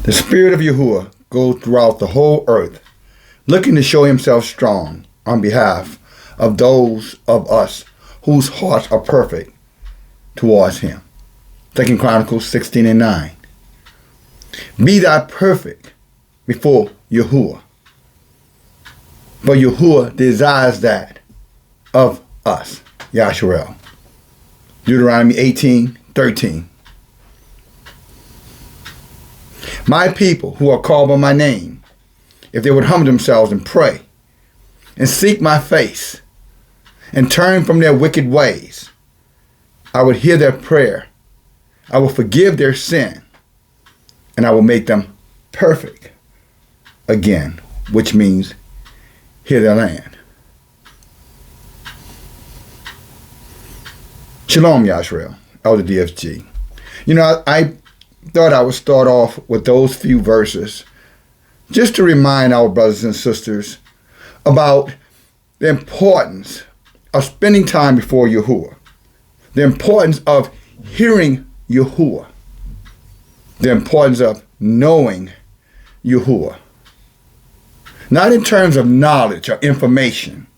The Spirit of Yahuwah goes throughout the whole earth, looking to show himself strong on behalf of those of us whose hearts are perfect towards him. 2 Chronicles 16:9. Be thou perfect before Yahuwah, for Yahuwah desires that of us. YASHAR'EL. Deuteronomy 18:13. My people who are called by my name, if they would humble themselves and pray and seek my face and turn from their wicked ways, I would hear their prayer, I will forgive their sin, and I will make them perfect again, which means heal their land. Shalom, YASHAR'EL, Elder DFG. I thought I would start off with those few verses just to remind our brothers and sisters about the importance of spending time before Yahuwah, the importance of hearing Yahuwah, the importance of knowing Yahuwah. Not in terms of knowledge or information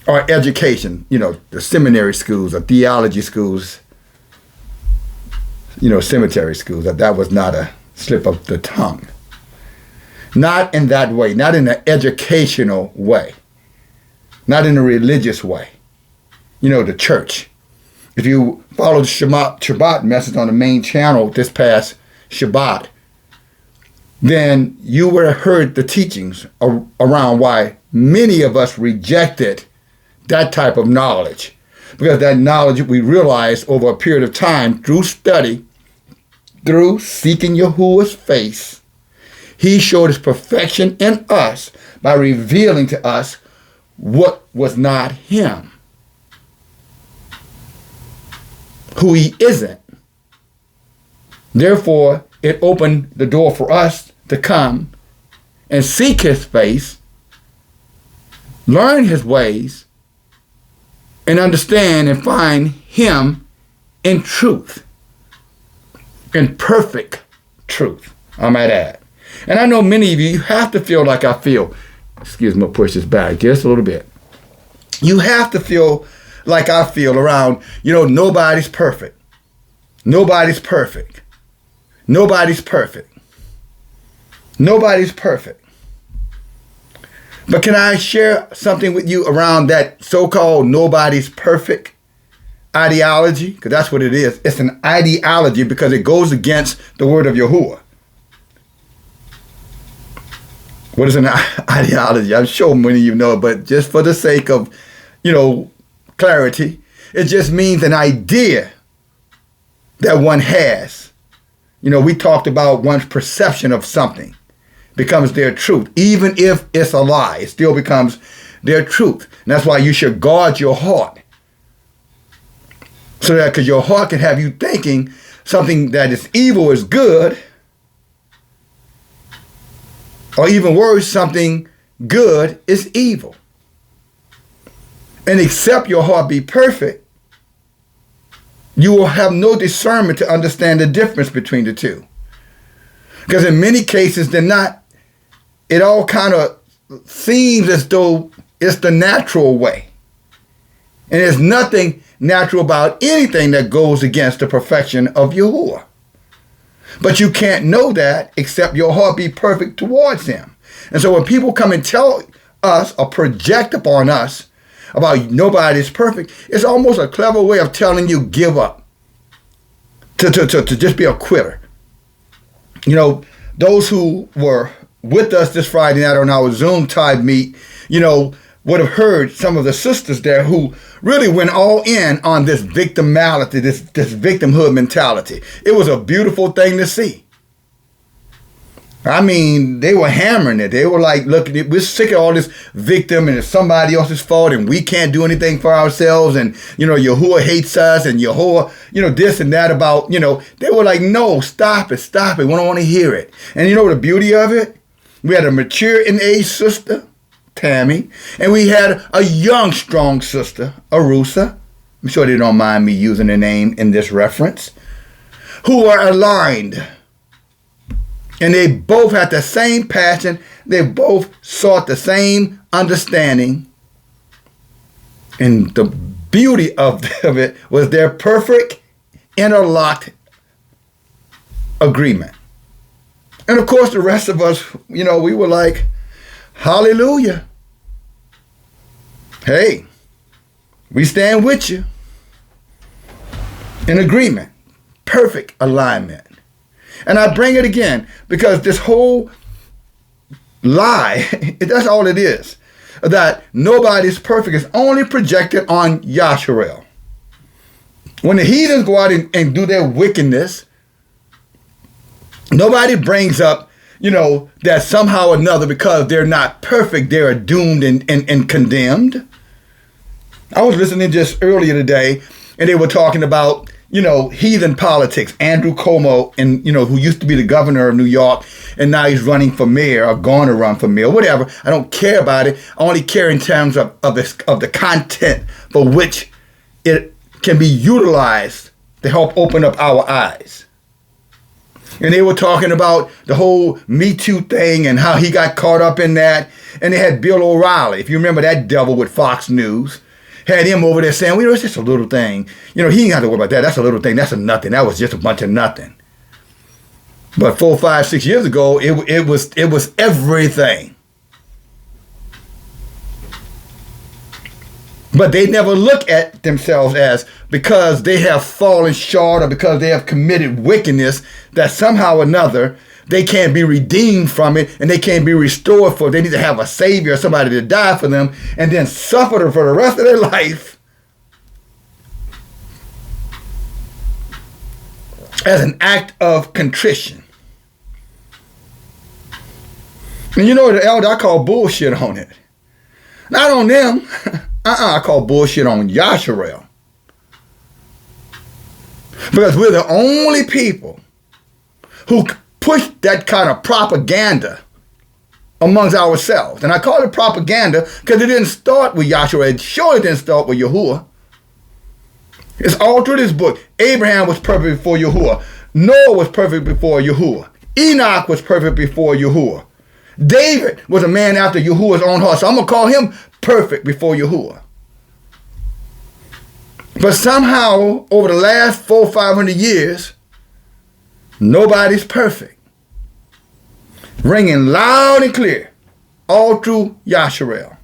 or education, the seminary schools or theology schools, cemetery schools. That was not a slip of the tongue. Not in that way, not in an educational way, not in a religious way. The church. If you followed the Shabbat message on the main channel this past Shabbat, then you would have heard the teachings around why many of us rejected that type of knowledge. Because that knowledge we realized over a period of time through study, through seeking Yahuwah's face, he showed his perfection in us by revealing to us what was not him, who he isn't. Therefore, it opened the door for us to come and seek his face, learn his ways, and understand and find him in truth, in perfect truth, I might add. And I know many of you have to feel like I feel. Excuse me, I'll push this back just a little bit. You have to feel like I feel around, nobody's perfect. Nobody's perfect. Nobody's perfect. Nobody's perfect. But can I share something with you around that so-called nobody's perfect ideology? Because that's what it is. It's an ideology because it goes against the word of Yahuwah. What is an ideology? I'm sure many of you know, but just for the sake of, clarity, it just means an idea that one has. We talked about one's perception of something becomes their truth. Even if it's a lie, it still becomes their truth. And that's why you should guard your heart. So that because your heart can have you thinking something that is evil is good, or even worse, something good is evil. And except your heart be perfect, you will have no discernment to understand the difference between the two. Because in many cases, they're not. It all kind of seems as though it's the natural way. And there's nothing natural about anything that goes against the perfection of Yahuwah. But you can't know that except your heart be perfect towards him. And so when people come and tell us or project upon us about nobody's perfect, it's almost a clever way of telling you give up, to just be a quitter. Those who were with us this Friday night on our Zoom tithe meet, would have heard some of the sisters there who really went all in on this victimality, this victimhood mentality. It was a beautiful thing to see. I mean, they were hammering it. They were like, look, we're sick of all this victim and it's somebody else's fault and we can't do anything for ourselves and, Yahuwah hates us and Yahuwah, this and that about, they were like, no, stop it. We don't want to hear it. And the beauty of it? We had a mature in age sister, Tammy, and we had a young, strong sister, Arusa. I'm sure they don't mind me using the name in this reference, who are aligned And they both had the same passion. They both sought the same understanding. And the beauty of it was their perfect interlocked agreement. And of course, the rest of us, we were like, hallelujah. Hey, we stand with you. In agreement. Perfect alignment. And I bring it again because this whole lie, that's all it is. That nobody's perfect is only projected on YASHAR'EL. When the heathens go out and do their wickedness, nobody brings up, that somehow or another, because they're not perfect, they are doomed and condemned. I was listening just earlier today, and they were talking about, heathen politics. Andrew Cuomo, and who used to be the governor of New York, and now he's running for mayor, or going to run for mayor, whatever. I don't care about it. I only care in terms of the content for which it can be utilized to help open up our eyes. And they were talking about the whole Me Too thing and how he got caught up in that. And they had Bill O'Reilly, if you remember that devil with Fox News, had him over there saying, it's just a little thing. He ain't got to worry about that. That's a little thing. That's a nothing. That was just a bunch of nothing. But 4, 5, 6 years ago, it was everything. But they never look at themselves as, because they have fallen short or because they have committed wickedness, that somehow or another they can't be redeemed from it and they can't be restored for it. They need to have a savior, somebody to die for them, and then suffer for the rest of their life as an act of contrition. And the elder, I call bullshit on it. Not on them. I call bullshit on YASHAR'EL. Because we're the only people who push that kind of propaganda amongst ourselves. And I call it propaganda because it didn't start with YASHAR'EL. It surely didn't start with Yahuwah. It's all through this book. Abraham was perfect before Yahuwah. Noah was perfect before Yahuwah. Enoch was perfect before Yahuwah. David was a man after Yahuwah's own heart. So I'm going to call him perfect before Yahuwah. But somehow, over the last 400, 500 years, nobody's perfect. Ringing loud and clear, all through YASHAR'EL.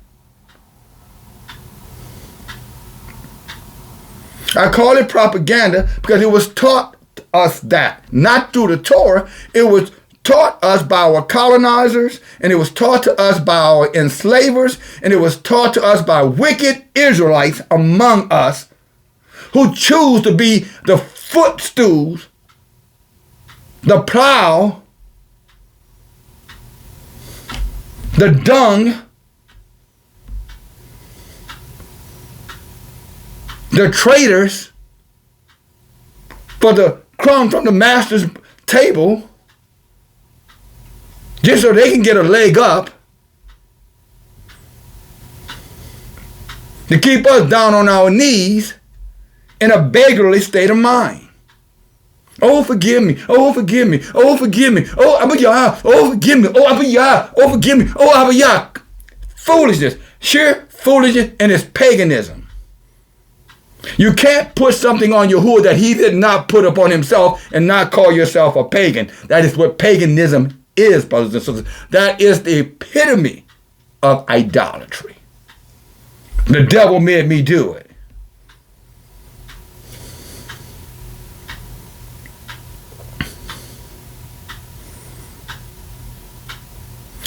I call it propaganda because it was taught us that, not through the Torah. It was taught us by our colonizers, and it was taught to us by our enslavers, and it was taught to us by wicked Israelites among us who choose to be the footstools, the plow, the dung, the traitors for the crumb from the master's table, just so they can get a leg up, to keep us down on our knees in a beggarly state of mind. Oh, forgive me. Oh, forgive me. Oh, forgive me. Oh, Abba, oh, forgive me. Oh, Abba, oh, forgive me. Oh, Abba. Foolishness. Sheer foolishness, and it's paganism. You can't put something on Yahuwah that he did not put upon himself and not call yourself a pagan. That is what paganism is, brothers and sisters. That is the epitome of idolatry. The devil made me do it.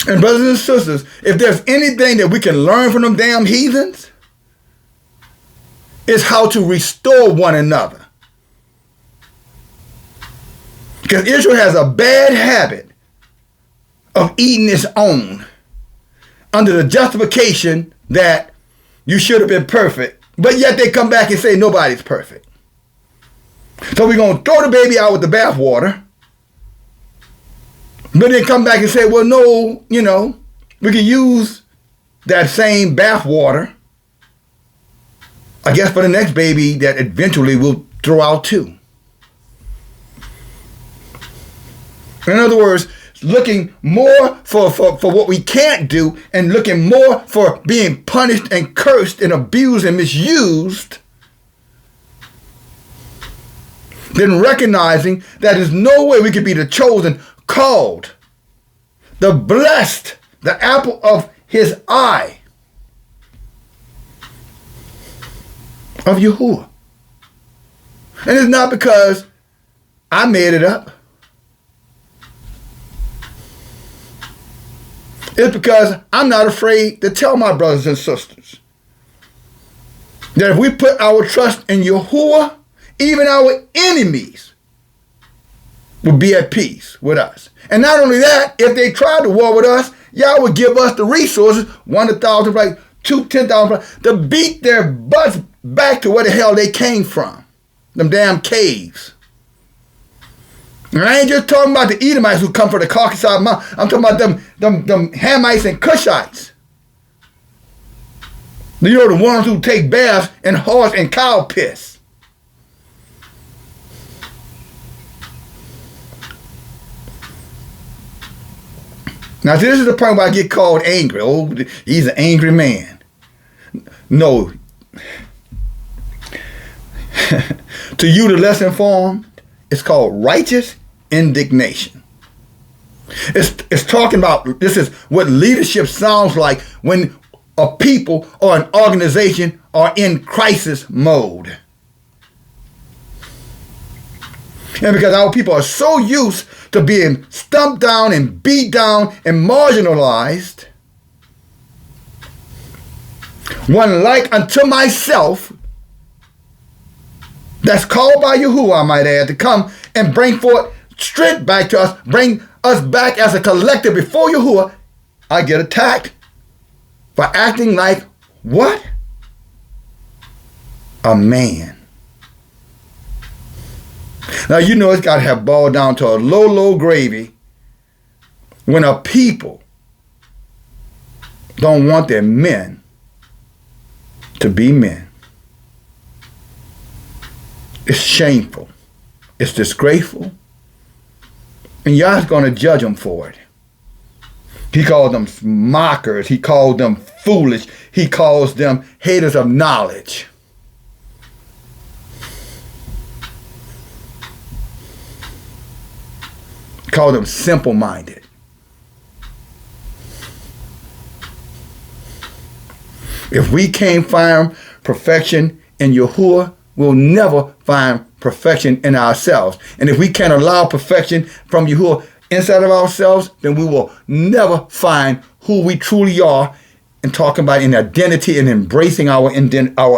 And brothers and sisters, if there's anything that we can learn from them damn heathens, it's how to restore one another. Because Israel has a bad habit of eating its own under the justification that you should have been perfect, but yet they come back and say nobody's perfect. So we're going to throw the baby out with the bathwater. But then come back and say, well, no, we can use that same bath water, I guess, for the next baby that eventually we'll throw out too. In other words, looking more for what we can't do and looking more for being punished and cursed and abused and misused than recognizing that there's no way we could be the chosen, called, the blessed, the apple of his eye of Yahuwah. And it's not because I made it up. It's because I'm not afraid to tell my brothers and sisters that if we put our trust in Yahuwah, even our enemies will be at peace with us. And not only that, if they try to war with us, Yah will give us the resources, 1,000, like 10,000, to beat their butts back to where the hell they came from. Them damn caves. And I ain't just talking about the Edomites who come from the Caucasus Mountain. I'm talking about them Hamites and Cushites. You know, the ones who take baths in horse and cow piss. Now, this is the point where I get called angry. Oh, he's an angry man. No. To you, the less informed, it's called righteous indignation. It's talking about, this is what leadership sounds like when a people or an organization are in crisis mode. And because our people are so used to being stumped down and beat down and marginalized, one like unto myself, that's called by Yahuwah, I might add, to come and bring forth strength back to us, bring us back as a collective before Yahuwah, I get attacked for acting like what? A man. Now, you know it's got to have boiled down to a low gravy when a people don't want their men to be men. It's shameful. It's disgraceful. And Yah's going to judge them for it. He called them mockers. He called them foolish. He calls them haters of knowledge. Call them simple-minded. If we can't find perfection in Yahuwah, we'll never find perfection in ourselves. And if we can't allow perfection from Yahuwah inside of ourselves, then we will never find who we truly are, and talking about in identity and embracing our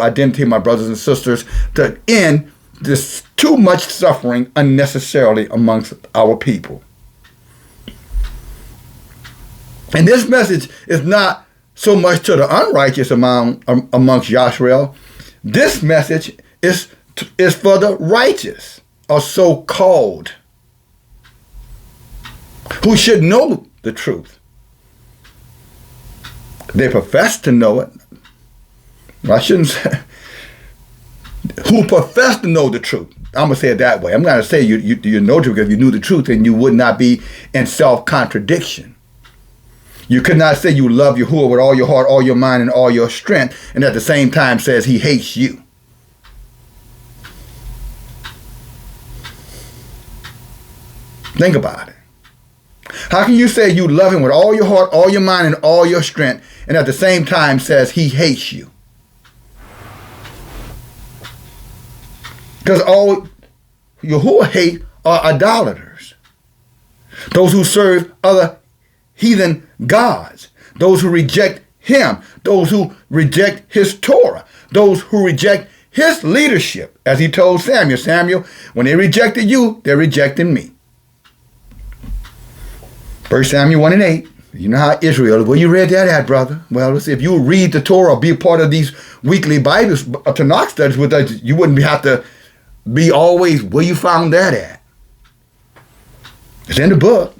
identity, my brothers and sisters, to end this too much suffering unnecessarily amongst our people. And this message is not so much to the unrighteous amongst YASHAR'EL. This message is for the righteous, or so-called, who should know the truth. They profess to know it. I shouldn't say who profess to know the truth. I'm going to say it that way. I'm going to say you know the truth, because if you knew the truth, then you would not be in self-contradiction. You could not say you love Yahuwah with all your heart, all your mind, and all your strength, and at the same time says he hates you. Think about it. How can you say you love him with all your heart, all your mind, and all your strength, and at the same time says he hates you? Because all Yahuwah hate are idolaters. Those who serve other heathen gods. Those who reject him. Those who reject his Torah. Those who reject his leadership. As he told Samuel, Samuel, when they rejected you, they're rejecting me. 1 Samuel 1 and 8. You know how Israel, well, you read that at, brother. Well, let's see, if you read the Torah or be a part of these weekly Bible Tanakh studies with us, you wouldn't have to be always where you found that at. It's in the book.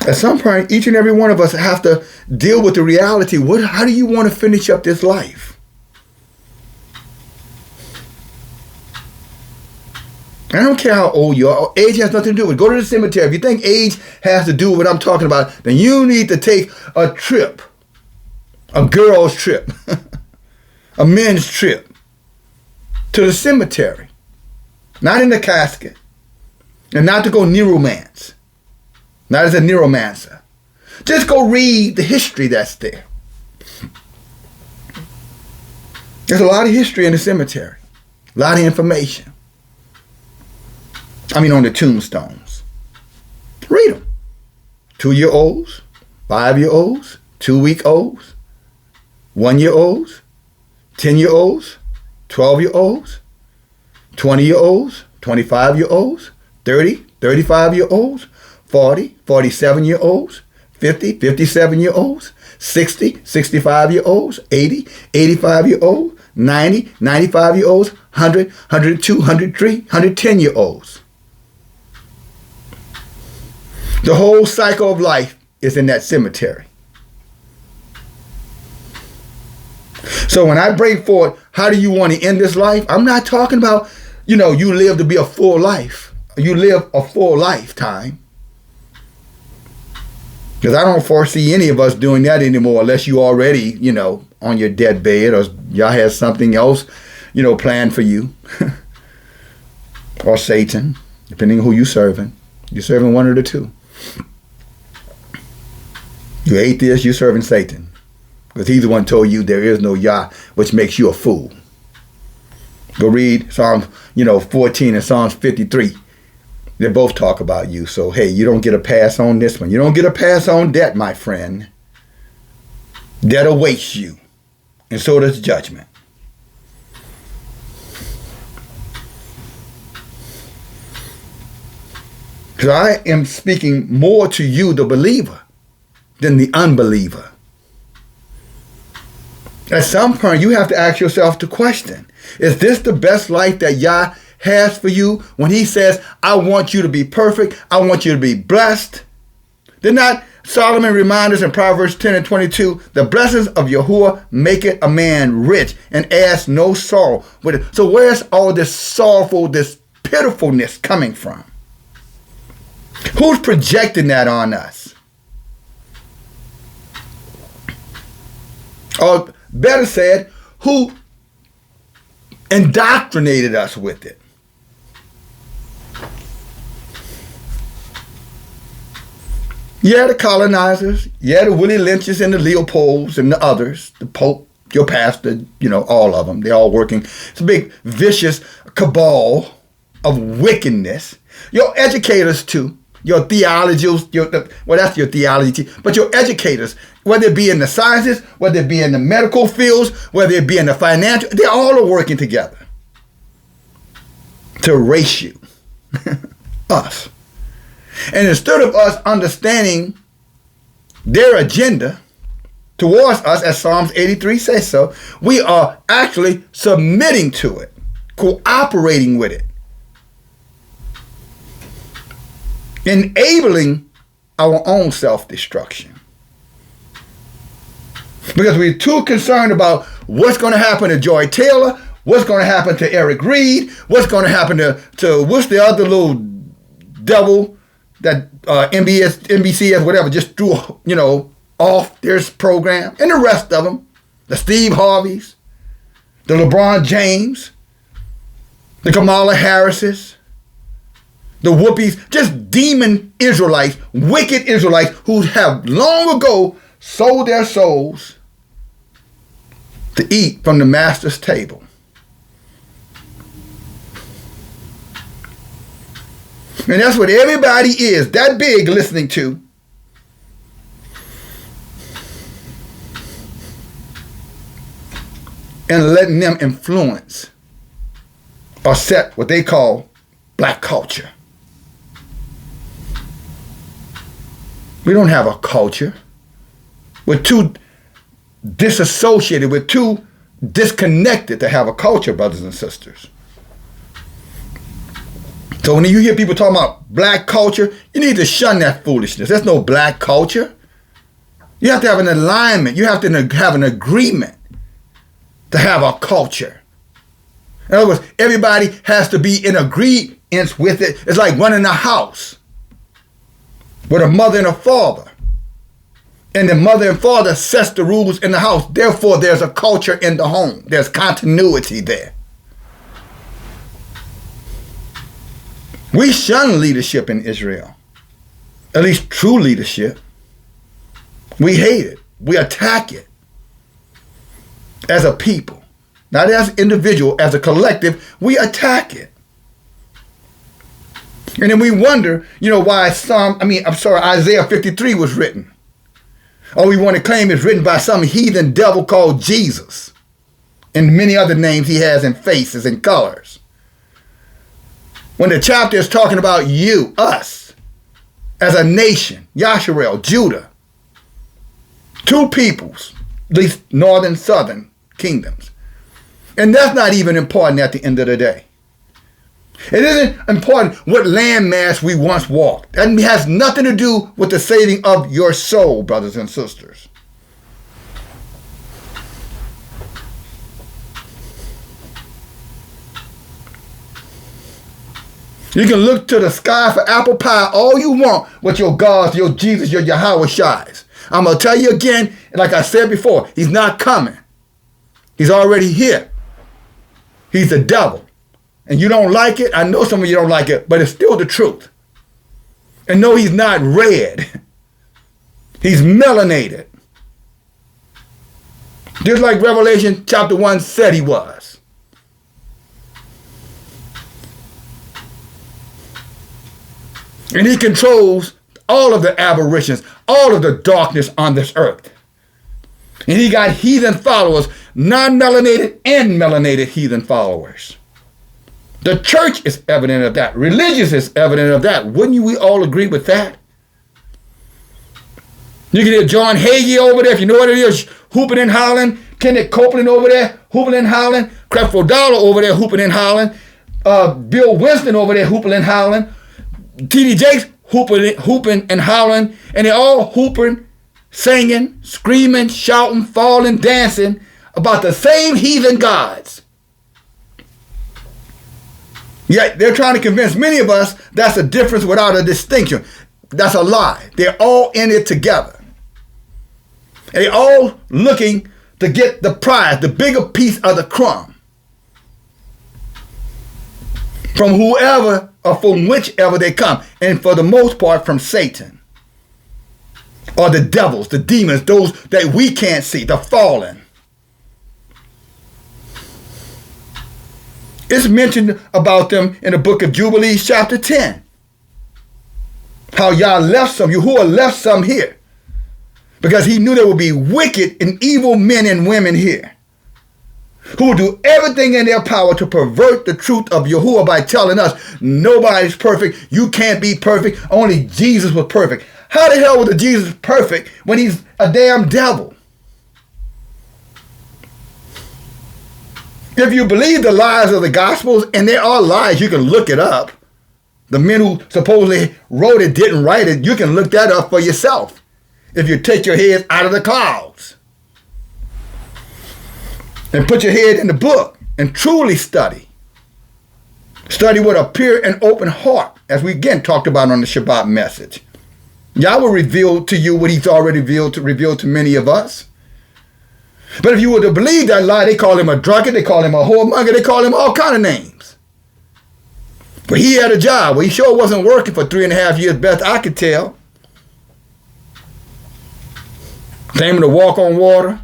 At some point, each and every one of us have to deal with the reality. How do you want to finish up this life? I don't care how old you are. Age has nothing to do with it. Go to the cemetery. If you think age has to do with what I'm talking about, then you need to take a trip. A girl's trip. A men's trip. To the cemetery. Not in the casket. And not to go neuromance. Not as a neuromancer. Just go read the history that's there. There's a lot of history in the cemetery. A lot of information. On the tombstones. Read them. 2-year-olds, 5-year-olds, 2-week-olds, 1-year-olds, 10-year-olds, 12-year-olds, 20-year-olds, 25-year-olds, 30, 35-year-olds, 40, 47-year-olds, 50, 57-year-olds, 60, 65-year-olds, 80, 85-year-olds, 90, 95-year-olds, 100, 102, 103, 110-year-olds. The whole cycle of life is in that cemetery. So when I bring forth, how do you want to end this life? I'm not talking about, you live to be a full life. You live a full lifetime. Because I don't foresee any of us doing that anymore unless you already, on your deathbed or y'all have something else, planned for you. Or Satan, depending on who you're serving. You're serving one of the two. You're atheist, you're serving Satan. Because he's the one who told you there is no Yah, which makes you a fool. Go read Psalm, 14 and Psalms 53. They both talk about you. So, hey, you don't get a pass on this one. You don't get a pass on that, my friend. That awaits you. And so does judgment. Because I am speaking more to you, the believer, than the unbeliever. At some point, you have to ask yourself the question, is this the best life that Yah has for you when he says, I want you to be perfect, I want you to be blessed? Did not Solomon remind us in Proverbs 10 and 22, the blessings of Yahuwah maketh a man rich and adds no sorrow with it. So where's all this sorrowful, this pitifulness coming from? Who's projecting that on us? Or better said, who indoctrinated us with it? Yeah, the colonizers. Yeah, the Willie Lynches and the Leopolds and the others. The Pope, your pastor, all of them. They're all working. It's a big, vicious cabal of wickedness. Your educators, too. Your theologians, that's your theology, but your educators, whether it be in the sciences, whether it be in the medical fields, whether it be in the financial, they all are working together to erase you, us. And instead of us understanding their agenda towards us, as Psalms 83 says so, we are actually submitting to it, cooperating with it, enabling our own self-destruction. Because we're too concerned about what's going to happen to Joy Taylor, what's going to happen to Eric Reed, what's going to happen to what's the other little devil that NBC whatever just threw off their program, and the rest of them, the Steve Harveys, the LeBron James, the Kamala Harrises, the Whoopies, just demon Israelites, wicked Israelites who have long ago sold their souls to eat from the master's table. And that's what everybody is, that big, listening to. And letting them influence or set what they call black culture. We don't have a culture. We're too disassociated. We're too disconnected to have a culture, brothers and sisters. So when you hear people talking about black culture, you need to shun that foolishness. There's no black culture. You have to have an alignment. You have to have an agreement to have a culture. In other words, everybody has to be in agreement with it. It's like running a house with a mother and a father. And the mother and father sets the rules in the house. Therefore, there's a culture in the home. There's continuity there. We shun leadership in Israel. At least true leadership. We hate it. We attack it. As a people. Not as an individual, as a collective, we attack it. And then we wonder, why Isaiah 53 was written. Or we want to claim it's written by some heathen devil called Jesus. And many other names he has in faces and colors. When the chapter is talking about you, us, as a nation, YASHAR'EL, Judah. Two peoples, at least northern, southern kingdoms. And that's not even important at the end of the day. It isn't important what landmass we once walked. That has nothing to do with the saving of your soul, brothers and sisters. You can look to the sky for apple pie all you want with your gods, your Jesus, your YAHUAH. I'm going to tell you again, like I said before, he's not coming. He's already here. He's the devil. And you don't like it. I know some of you don't like it, but it's still the truth. And no, he's not red. He's melanated. Just like Revelation chapter 1 said he was. And he controls all of the aberrations, all of the darkness on this earth. And he got heathen followers, non-melanated and melanated heathen followers. The church is evident of that. Religious is evident of that. Wouldn't we all agree with that? You can hear John Hagee over there, if you know what it is, hooping and hollering. Kenneth Copeland over there, hooping and hollering. Creflo Dollar over there, hooping and hollering. Bill Winston over there, hooping and hollering. T.D. Jakes, hooping and hollering. And they're all hooping, singing, screaming, shouting, falling, dancing about the same heathen gods. Yet they're trying to convince many of us that's a difference without a distinction. That's a lie. They're all in it together. And they're all looking to get the prize, the bigger piece of the crumb. From whoever or from whichever they come. And for the most part from Satan. Or the devils, the demons, those that we can't see, the fallen. It's mentioned about them in the book of Jubilees chapter 10. How Yah left some, Yahuwah left some here. Because he knew there would be wicked and evil men and women here. Who will do everything in their power to pervert the truth of Yahuwah by telling us nobody's perfect, you can't be perfect, only Jesus was perfect. How the hell was the Jesus perfect when he's a damn devil? If you believe the lies of the Gospels, and there are lies, you can look it up. The men who supposedly wrote it didn't write it. You can look that up for yourself. If you take your head out of the clouds. And put your head in the book and truly study. Study with a pure and open heart, as we again talked about on the Shabbat message. Yah will reveal to you what he's already revealed to many of us. But if you were to believe that lie, they call him a drunkard, they call him a whoremonger, they call him all kind of names. But he had a job. Well, he sure wasn't working for 3.5 years, best I could tell. Claiming to walk on water,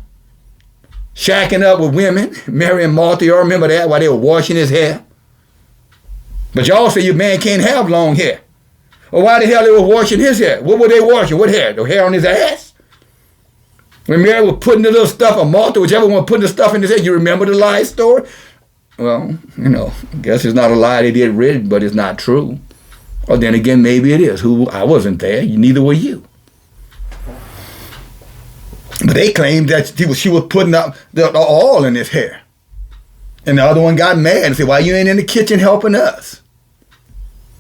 shacking up with women, Mary and Martha, you all remember that, while they were washing his hair. But y'all say your man can't have long hair. Well, why the hell they were washing his hair? What were they washing? What hair? The hair on his ass? When Mary was putting the little stuff, or Martha, whichever one, putting the stuff in his head, you remember the lie story? Well, I guess it's not a lie they did read, but it's not true. Or then again, maybe it is. I wasn't there. Neither were you. But they claimed that she was putting up the oil in his hair. And the other one got mad and said, why you ain't in the kitchen helping us?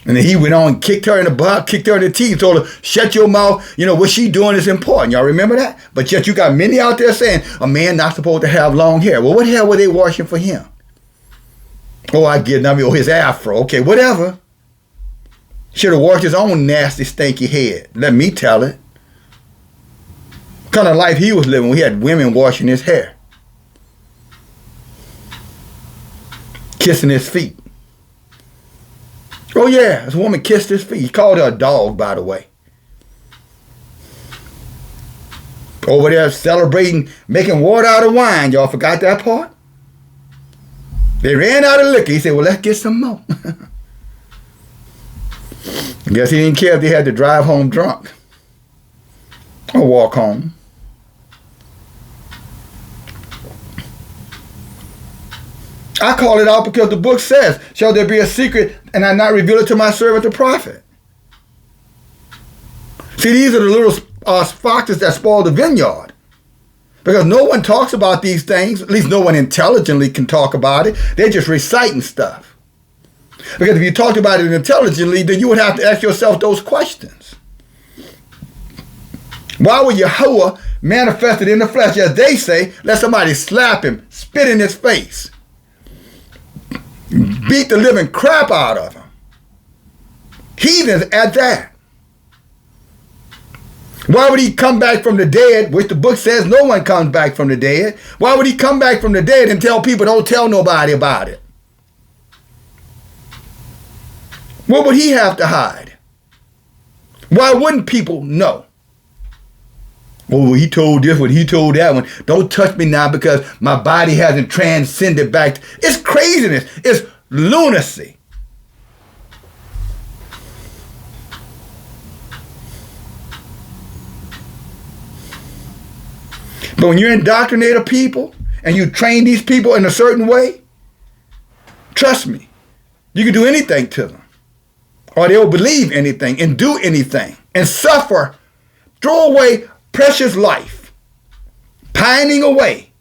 And then he went on and kicked her in the butt, kicked her in the teeth, told her, shut your mouth. You know, what she doing is important. Y'all remember that? But yet you got many out there saying, a man not supposed to have long hair. Well, what the hell were they washing for him? Oh, I get it. I mean, oh, his afro. Okay, whatever. Should have washed his own nasty, stinky head. Let me tell it. What kind of life he was living when he had women washing his hair. Kissing his feet. Oh yeah, this woman kissed his feet. He called her a dog, by the way. Over there celebrating, making water out of wine. Y'all forgot that part? They ran out of liquor. He said, well, let's get some more. Guess he didn't care if they had to drive home drunk or walk home. I call it out because the book says, shall there be a secret and I not reveal it to my servant the prophet? See, these are the little foxes that spoil the vineyard. Because no one talks about these things. At least no one intelligently can talk about it. They're just reciting stuff. Because if you talked about it intelligently, then you would have to ask yourself those questions. Why would Yahuwah manifested in the flesh, as they say, let somebody slap him, spit in his face, beat the living crap out of him? Heathens at that. Why would he come back from the dead, which the book says no one comes back from the dead? Why would he come back from the dead and tell people don't tell nobody about it? What would he have to hide? Why wouldn't people know? Oh, he told this one, he told that one. Don't touch me now because my body hasn't transcended back. It's craziness. It's lunacy. But when you indoctrinate a people and you train these people in a certain way, trust me, you can do anything to them. Or they'll believe anything and do anything and suffer, throw away precious life, pining away.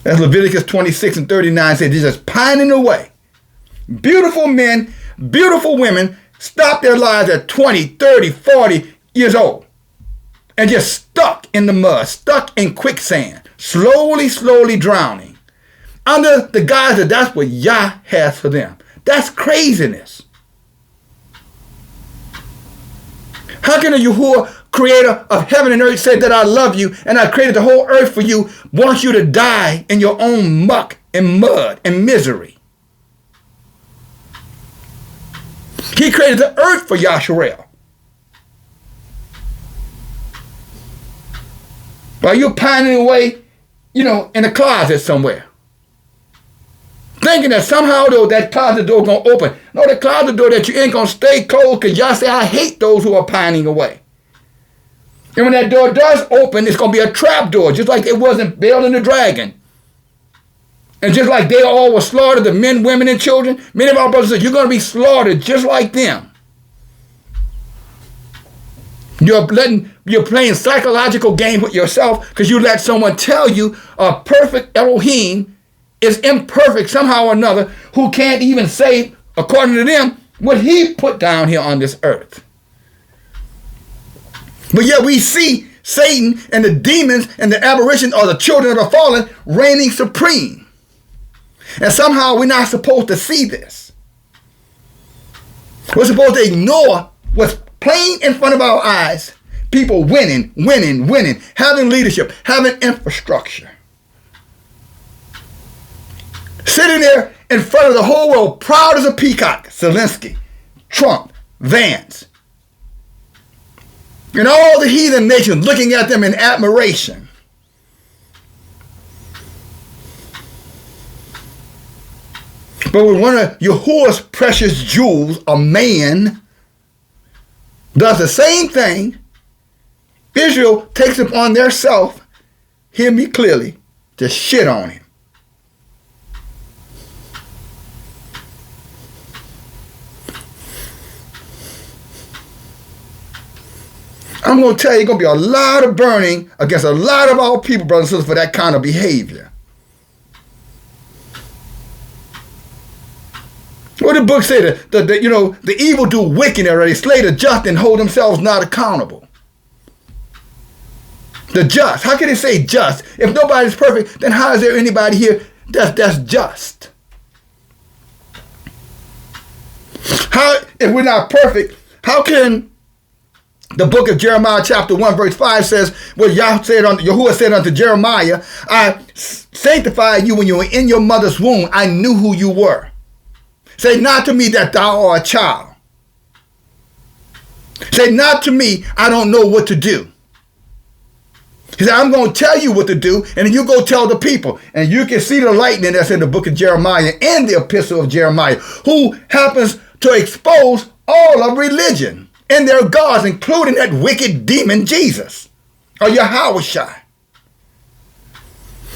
As Leviticus 26:39 says, they're just pining away. Beautiful men, beautiful women stop their lives at 20, 30, 40 years old. And just stuck in the mud, stuck in quicksand, slowly, slowly drowning. Under the guise that that's what Yah has for them. That's craziness. How can a Yahuwah, creator of heaven and earth, say that I love you and I created the whole earth for you, wants you to die in your own muck and mud and misery? He created the earth for YASHAR'EL. While you're pining away, in a closet somewhere. Thinking that somehow, though, that closet door going to open. No, the closet door that you ain't going to stay cold because y'all say, I hate those who are pining away. And when that door does open, it's going to be a trap door, just like it was in Baal and the Dragon. And just like they all were slaughtered, the men, women, and children, many of our brothers said, you're going to be slaughtered just like them. You're playing psychological game with yourself because you let someone tell you a perfect Elohim is imperfect somehow or another, who can't even say, according to them, what he put down here on this earth. But yet we see Satan and the demons and the aberration or the children of the fallen reigning supreme. And somehow we're not supposed to see this. We're supposed to ignore what's plain in front of our eyes. People winning, having leadership, having infrastructure. Sitting there in front of the whole world, proud as a peacock. Zelensky, Trump, Vance, and all the heathen nations looking at them in admiration. But when one of Yahuwah's precious jewels, a man, does the same thing, Israel takes upon their self, hear me clearly, to shit on him. I'm going to tell you, going to be a lot of burning against a lot of our people, brothers and sisters, for that kind of behavior. What the book say? The evil do wicked, or they slay the just and hold themselves not accountable. The just. How can they say just? If nobody's perfect, then how is there anybody here that's just? How, if we're not perfect, how can the book of Jeremiah chapter 1 verse 5 says, well, Yahuwah said unto Jeremiah, I sanctified you when you were in your mother's womb. I knew who you were. Say not to me that thou art a child. Say not to me, I don't know what to do. He said, I'm going to tell you what to do, and then you go tell the people. And you can see the lightning that's in the book of Jeremiah and the epistle of Jeremiah, who happens to expose all of religion and their gods, including that wicked demon Jesus, or YAHUAH.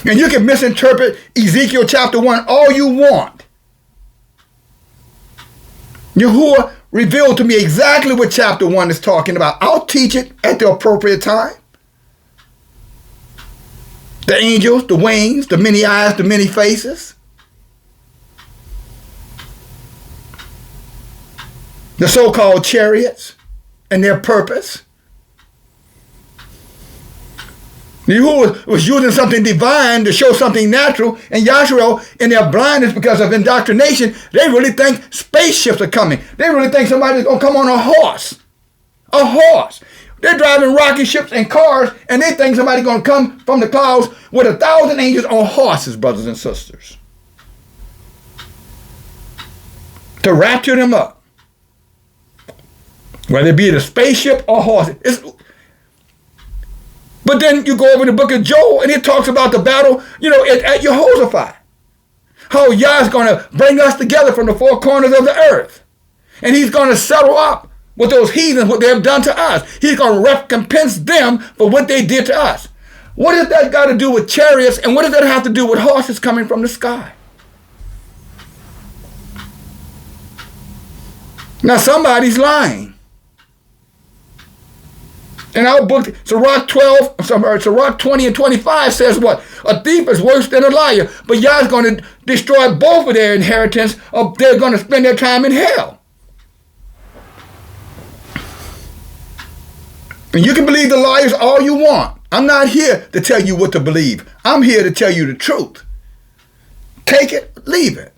And you can misinterpret Ezekiel chapter 1 all you want. Yahuwah revealed to me exactly what chapter 1 is talking about. I'll teach it at the appropriate time. The angels, the wings, the many eyes, the many faces. The so-called chariots and their purpose. Yahuwah was using something divine to show something natural, and YASHAR'EL, in their blindness because of indoctrination, they really think spaceships are coming. They really think somebody's going to come on a horse. A horse. They're driving rocket ships and cars, and they think somebody's going to come from the clouds with 1,000 angels on horses, brothers and sisters, to rapture them up. Whether it be the spaceship or horses. But then you go over the book of Joel, and it talks about the battle, at Jehoshaphat. How Yah's going to bring us together from the four corners of the earth. And he's going to settle up with those heathens, what they have done to us. He's going to recompense them for what they did to us. What does that got to do with chariots, and what does that have to do with horses coming from the sky? Now somebody's lying. In our book, Sirach 20 and 25 says what? A thief is worse than a liar. But Yah's going to destroy both of their inheritance, or they're going to spend their time in hell. And you can believe the liars all you want. I'm not here to tell you what to believe. I'm here to tell you the truth. Take it, leave it.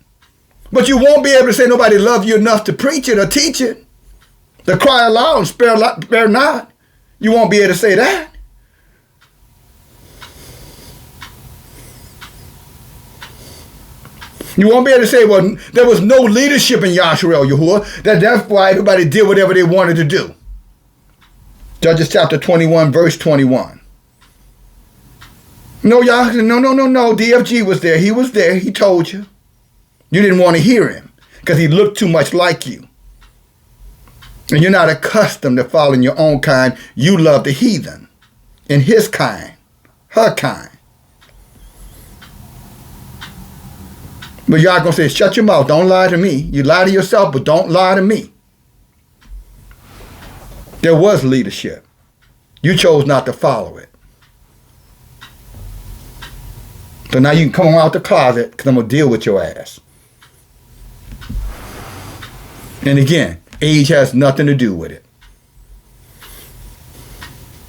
But you won't be able to say nobody loved you enough to preach it or teach it. To cry aloud and spare not. You won't be able to say that. You won't be able to say, well, there was no leadership in YASHAR'EL, Yahuwah. That's why everybody did whatever they wanted to do. Judges chapter 21, verse 21. No, Yah, no. DFG was there. He was there. He told you. You didn't want to hear him because he looked too much like you. And you're not accustomed to following your own kind. You love the heathen and his kind, her kind. But y'all going to say, shut your mouth. Don't lie to me. You lie to yourself, but don't lie to me. There was leadership. You chose not to follow it. So now you can come on out the closet because I'm going to deal with your ass. And again, age has nothing to do with it.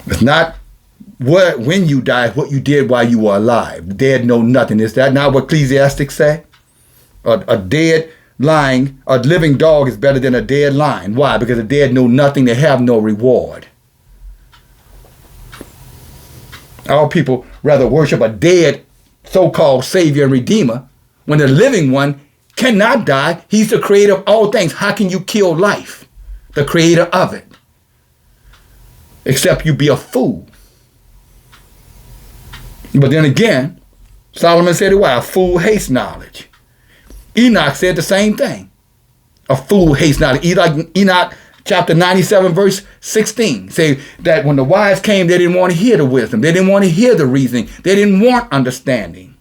It's not when you die, what you did while you were alive. The dead know nothing. Is that not what Ecclesiastics say? A dead lying, a living dog is better than a dead lion. Why? Because the dead know nothing. They have no reward. Our people rather worship a dead so-called Savior and Redeemer when the living one cannot die. He's the creator of all things. How can you kill life? The creator of it. Except you be a fool. But then again, Solomon said, why? A fool hates knowledge. Enoch said the same thing. A fool hates knowledge. Enoch chapter 97 verse 16 say that when the wise came, they didn't want to hear the wisdom. They didn't want to hear the reasoning. They didn't want understanding.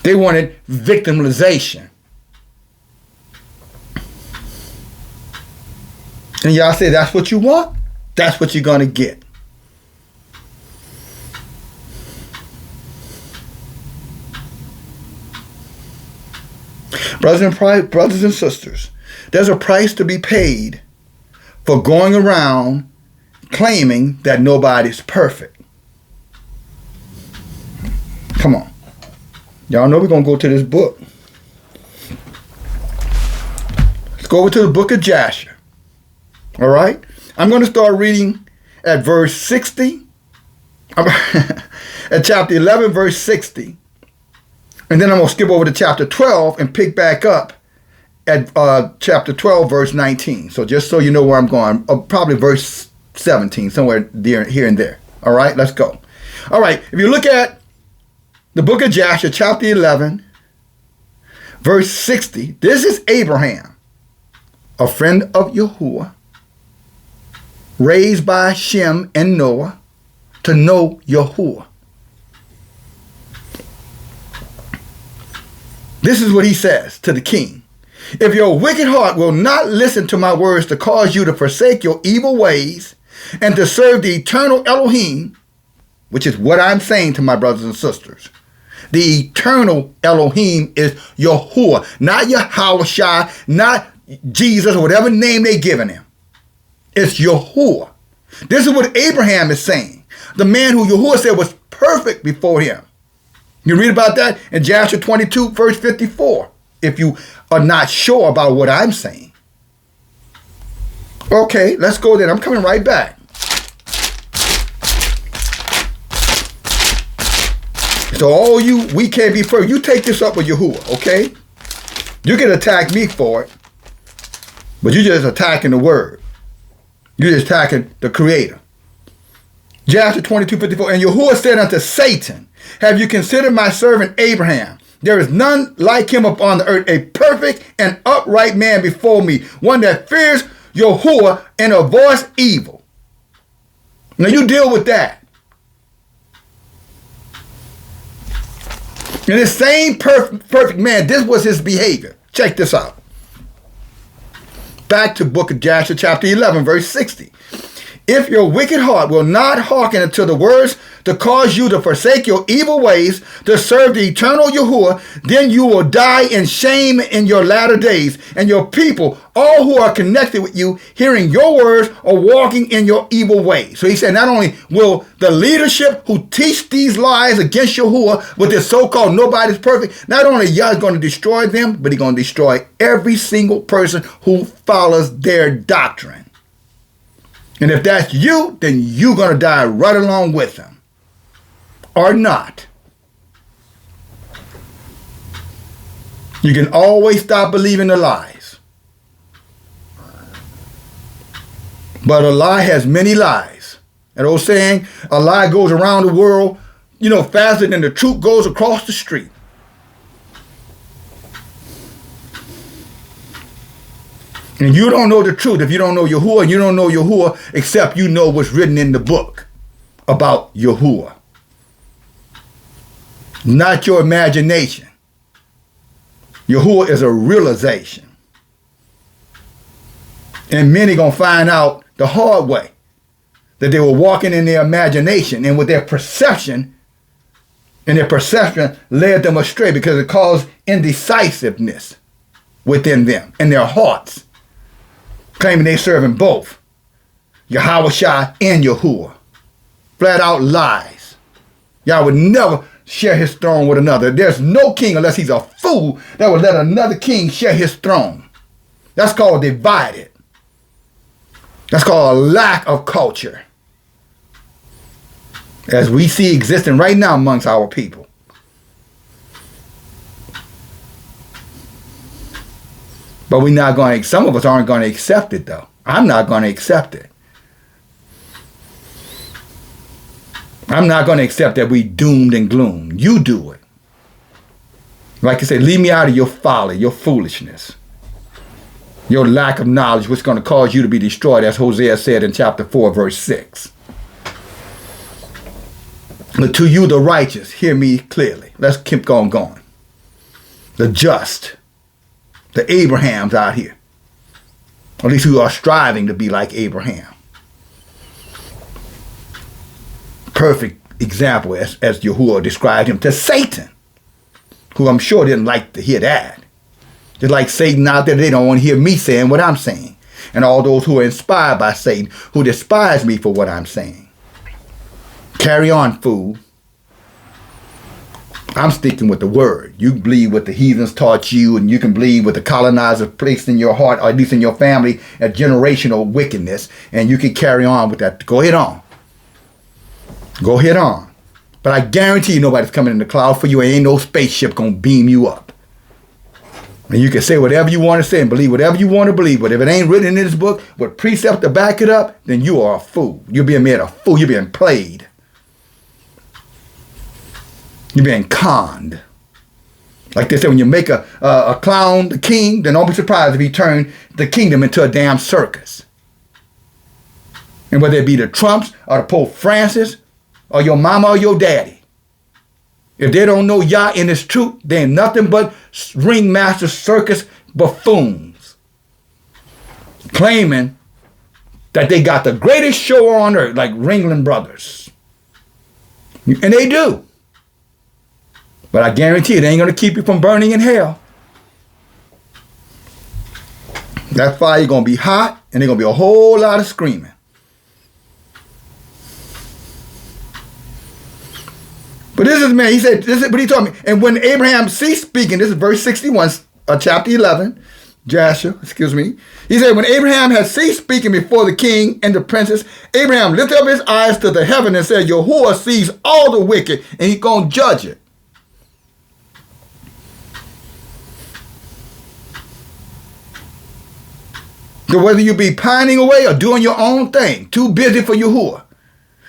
They wanted victimization. And y'all say that's what you want? That's what you're going to get. Brothers and sisters, there's a price to be paid for going around claiming that nobody's perfect. Come on. Y'all know we're going to go to this book. Let's go over to the book of Jasher. All right? I'm going to start reading at verse 60. At chapter 11, verse 60. And then I'm going to skip over to chapter 12 and pick back up at chapter 12, verse 19. So just so you know where I'm going, probably verse 17, somewhere there, here and there. All right, let's go. All right, if you look at the book of Jasher, chapter 11, verse 60, this is Abraham, a friend of Yahuwah, raised by Shem and Noah to know Yahuwah. This is what he says to the king. If your wicked heart will not listen to my words to cause you to forsake your evil ways and to serve the eternal Elohim, which is what I'm saying to my brothers and sisters. The eternal Elohim is Yahuwah, not YAHUAH, not Jesus, or whatever name they've given him. It's Yahuwah. This is what Abraham is saying. The man who Yahuwah said was perfect before him. You read about that in Jasher 22, verse 54, if you are not sure about what I'm saying. Okay, let's go there. I'm coming right back. So all you, we can't be perfect. You take this up with Yahuwah, okay? You can attack me for it, but you're just attacking the word. You're just attacking the creator. Jasher 22:54, and Yahuwah said unto Satan, have you considered my servant Abraham? There is none like him upon the earth, a perfect and upright man before me, one that fears Yahuwah and avoids evil. Now you deal with that. And this same perfect man, this was his behavior. Check this out. Back to book of Jasher, chapter 11, verse 60. If your wicked heart will not hearken unto the words to cause you to forsake your evil ways, to serve the eternal Yahuwah, then you will die in shame in your latter days, and your people, all who are connected with you, hearing your words or walking in your evil ways. So he said, not only will the leadership who teach these lies against Yahuwah with this so-called nobody's perfect, not only Yah is going to destroy them, but he's going to destroy every single person who follows their doctrine. And if that's you, then you're going to die right along with them. Or not. You can always stop believing the lies. But a lie has many lies. That old saying, a lie goes around the world, faster than the truth goes across the street. And you don't know the truth if you don't know Yahuwah. You don't know Yahuwah except you know what's written in the book about Yahuwah. Not your imagination. Yahuwah is a realization. And many going to find out the hard way that they were walking in their imagination and with their perception, and their perception led them astray because it caused indecisiveness within them and their hearts, claiming they serving both YAHUAH and Yahuwah. Flat out lies. Y'all would never share his throne with another. There's no king unless he's a fool that would let another king share his throne. That's called divided. That's called a lack of culture, as we see existing right now amongst our people. But we're not going to, some of us aren't going to accept it though. I'm not going to accept it. I'm not going to accept that we doomed and gloomed. You do it. Like I said, leave me out of your folly, your foolishness, your lack of knowledge, which is going to cause you to be destroyed, as Hosea said in chapter 4, verse 6. But to you, the righteous, hear me clearly. Let's keep going. The just, the Abrahams out here, or at least who are striving to be like Abraham. Perfect example as Yahuwah described him to Satan, who I'm sure didn't like to hear that. Just like Satan out there, they don't want to hear me saying what I'm saying. And all those who are inspired by Satan, who despise me for what I'm saying. Carry on, fool. I'm sticking with the word. You believe what the heathens taught you, and you can believe what the colonizers placed in your heart, or at least in your family, a generational wickedness, and you can carry on with that. Go ahead on. Go ahead on. But I guarantee you nobody's coming in the cloud for you. Ain't no spaceship going to beam you up. And you can say whatever you want to say and believe whatever you want to believe, but if it ain't written in this book with precept to back it up, then you are a fool. You're being made a fool. You're being played. You're being conned. Like they say, when you make a clown the king, then don't be surprised if he turn the kingdom into a damn circus. And whether it be the Trumps or the Pope Francis or your mama or your daddy, if they don't know Yah in his truth, they ain't nothing but ringmaster circus buffoons claiming that they got the greatest show on earth, like Ringling Brothers. And they do. But I guarantee you, they ain't going to keep you from burning in hell. That fire going to be hot, and there's going to be a whole lot of screaming. But this is, man, he said, this is what he told me. And when Abraham ceased speaking, this is verse 61, chapter 11, Joshua, excuse me. He said, when Abraham had ceased speaking before the king and the princess, Abraham lifted up his eyes to the heaven and said, Yahuwah sees all the wicked, and he's going to judge it. So whether you be pining away or doing your own thing, too busy for Yahuwah.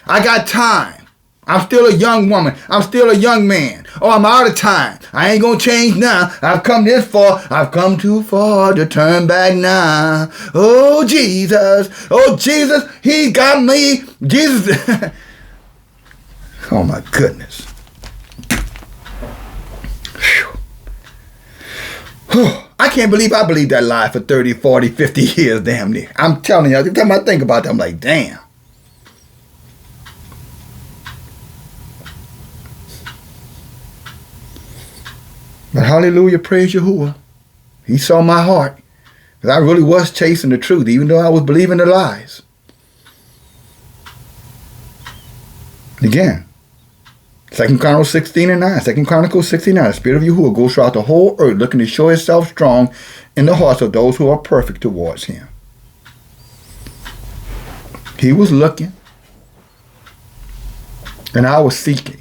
I got time. I'm still a young woman. I'm still a young man. Oh, I'm out of time. I ain't going to change now. I've come this far. I've come too far to turn back now. Oh, Jesus. Oh, Jesus. He got me. Jesus. Oh, my goodness. Whew. I can't believe I believed that lie for 30, 40, 50 years, damn near. I'm telling you, every time I think about that, I'm like, damn. But hallelujah, praise Yahuwah. He saw my heart. Because I really was chasing the truth, even though I was believing the lies. Again, 2 Chronicles 16 and 9. 2 Chronicles 69. The Spirit of Yahuwah goes throughout the whole earth, looking to show itself strong in the hearts of those who are perfect towards him. He was looking, and I was seeking.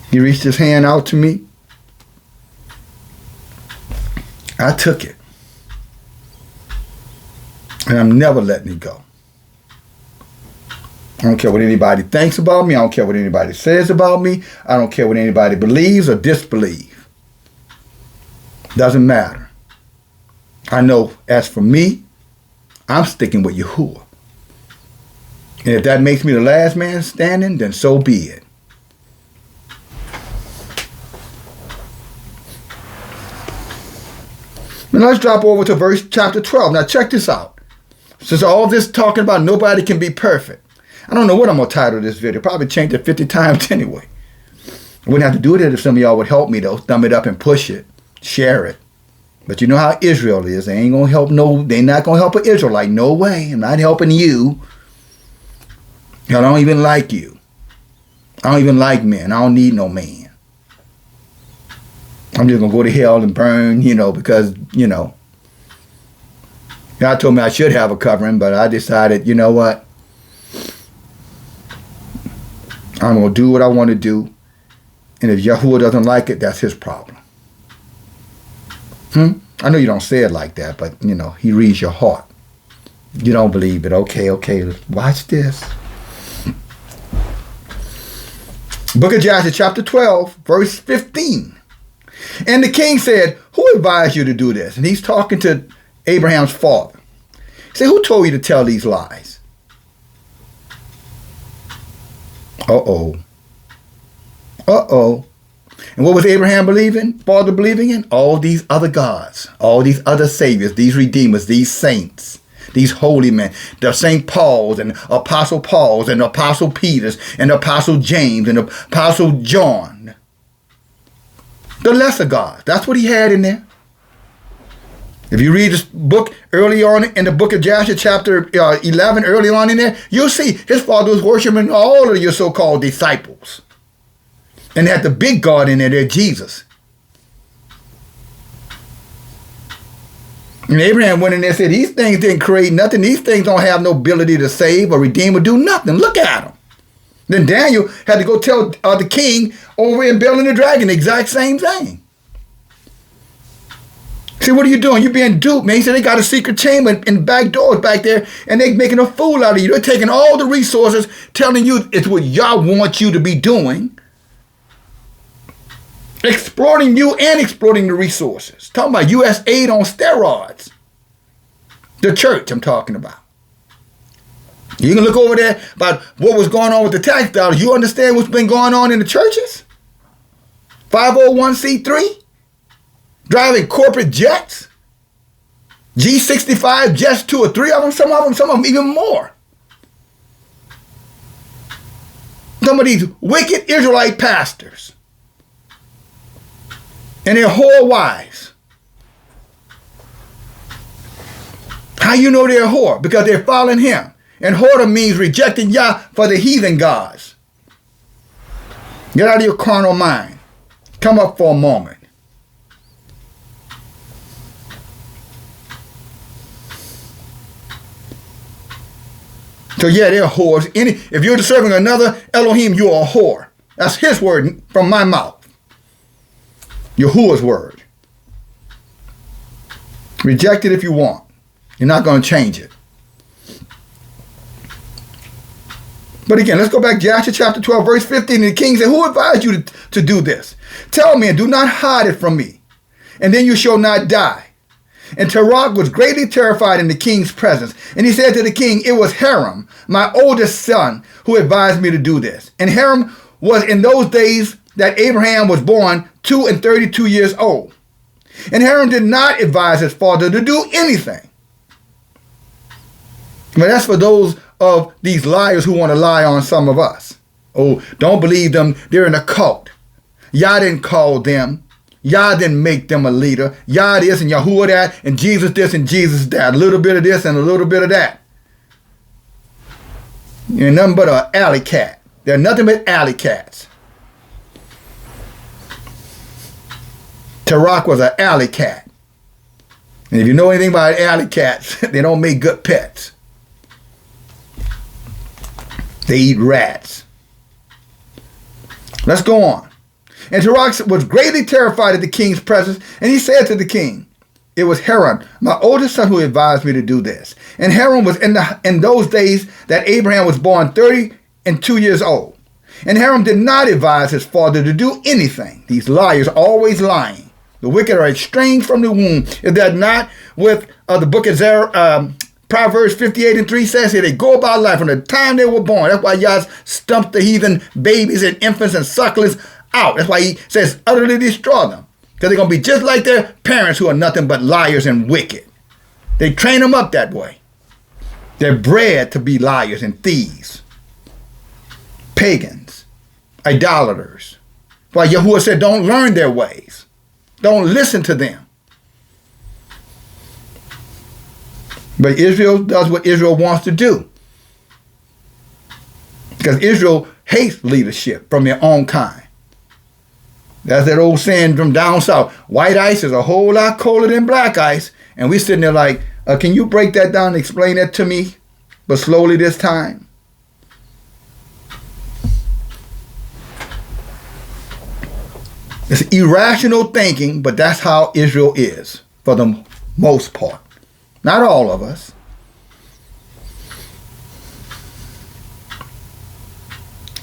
He reached his hand out to me. I took it. And I'm never letting it go. I don't care what anybody thinks about me. I don't care what anybody says about me. I don't care what anybody believes or disbelieves. Doesn't matter. I know as for me, I'm sticking with Yahuwah. And if that makes me the last man standing, then so be it. Now let's drop over to verse chapter 12. Now check this out. Since all this talking about nobody can be perfect, I don't know what I'm going to title this video. Probably change it 50 times anyway. I wouldn't have to do it if some of y'all would help me, though. Thumb it up and push it. Share it. But you know how Israel is. They ain't going to help they're not going to help an Israelite. No way. I'm not helping you. I don't even like you. I don't even like men. I don't need no man. I'm just going to go to hell and burn, because, God told me I should have a covering, but I decided, you know what? I'm going to do what I want to do. And if Yahuwah doesn't like it, that's his problem. I know you don't say it like that, but, he reads your heart. You don't believe it. Okay, watch this. Book of Joshua, chapter 12, verse 15. And the king said, who advised you to do this? And he's talking to Abraham's father. He said, who told you to tell these lies? Uh-oh. And what was Abraham father believing in? All these other gods, all these other saviors, these redeemers, these saints. these holy men, the St. Paul's and Apostle Paul's and Apostle Peter's and Apostle James and Apostle John. The lesser gods. That's what he had in there. If you read this book early on in the book of Joshua, chapter 11, early on in there, you'll see his father was worshiping all of your so-called disciples. And they had the big God in there, Jesus. And Abraham went in there and said, these things didn't create nothing. These things don't have no ability to save or redeem or do nothing. Look at them. Then Daniel had to go tell the king over in Bel and the Dragon the exact same thing. See, what are you doing? You're being duped, man. He said they got a secret chamber and back doors back there, and they're making a fool out of you. They're taking all the resources, telling you it's what y'all want you to be doing. Exploiting you and exploiting the resources. Talking about U.S. aid on steroids. The church I'm talking about. You can look over there about what was going on with the tax dollars. You understand what's been going on in the churches? 501c3? Driving corporate jets? G65 jets, 2 or 3 of them, some of them even more. Some of these wicked Israelite pastors and their whore wives. How you know they're a whore? Because they're following him. And whoredom means rejecting Yah for the heathen gods. Get out of your carnal mind. Come up for a moment. So yeah, they're whores. If you're serving another Elohim, you're a whore. That's his word from my mouth. Yahuwah's word. Reject it if you want. You're not going to change it. But again, let's go back to Joshua chapter 12, verse 15. And the king said, who advised you to do this? Tell me and do not hide it from me, and then you shall not die. And Terach was greatly terrified in the king's presence. And he said to the king, it was Hiram, my oldest son, who advised me to do this. And Hiram was in those days that Abraham was born 2 and 32 years old. And Hiram did not advise his father to do anything. But that's for those of these liars who want to lie on some of us. Oh, don't believe them. They're in a cult. Yah didn't call them. Yah didn't make them a leader. Yah this and Yahuwah that and Jesus this and Jesus that. A little bit of this and a little bit of that. You're nothing but an alley cat. They're nothing but alley cats. Terach was an alley cat. And if you know anything about alley cats, they don't make good pets. They eat rats. Let's go on. And Terach was greatly terrified at the king's presence, and he said to the king, it was Hiram, my oldest son, who advised me to do this. And Hiram was in those days that Abraham was born 32 years old. And Hiram did not advise his father to do anything. These liars always lying. The wicked are estranged from the womb. Is that not with the book of Proverbs 58 and 3 says here, they go about life from the time they were born. That's why Yah stumped the heathen babies and infants and sucklings out. That's why he says utterly destroy them. Because they're going to be just like their parents who are nothing but liars and wicked. They train them up that way. They're bred to be liars and thieves. Pagans. Idolaters. That's why Yahuwah said don't learn their ways. Don't listen to them. But Israel does what Israel wants to do. Because Israel hates leadership from their own kind. That's that old saying from down south. White ice is a whole lot colder than black ice. And we sitting there like, can you break that down and explain that to me? But slowly this time. It's irrational thinking, but that's how Israel is for the most part. Not all of us.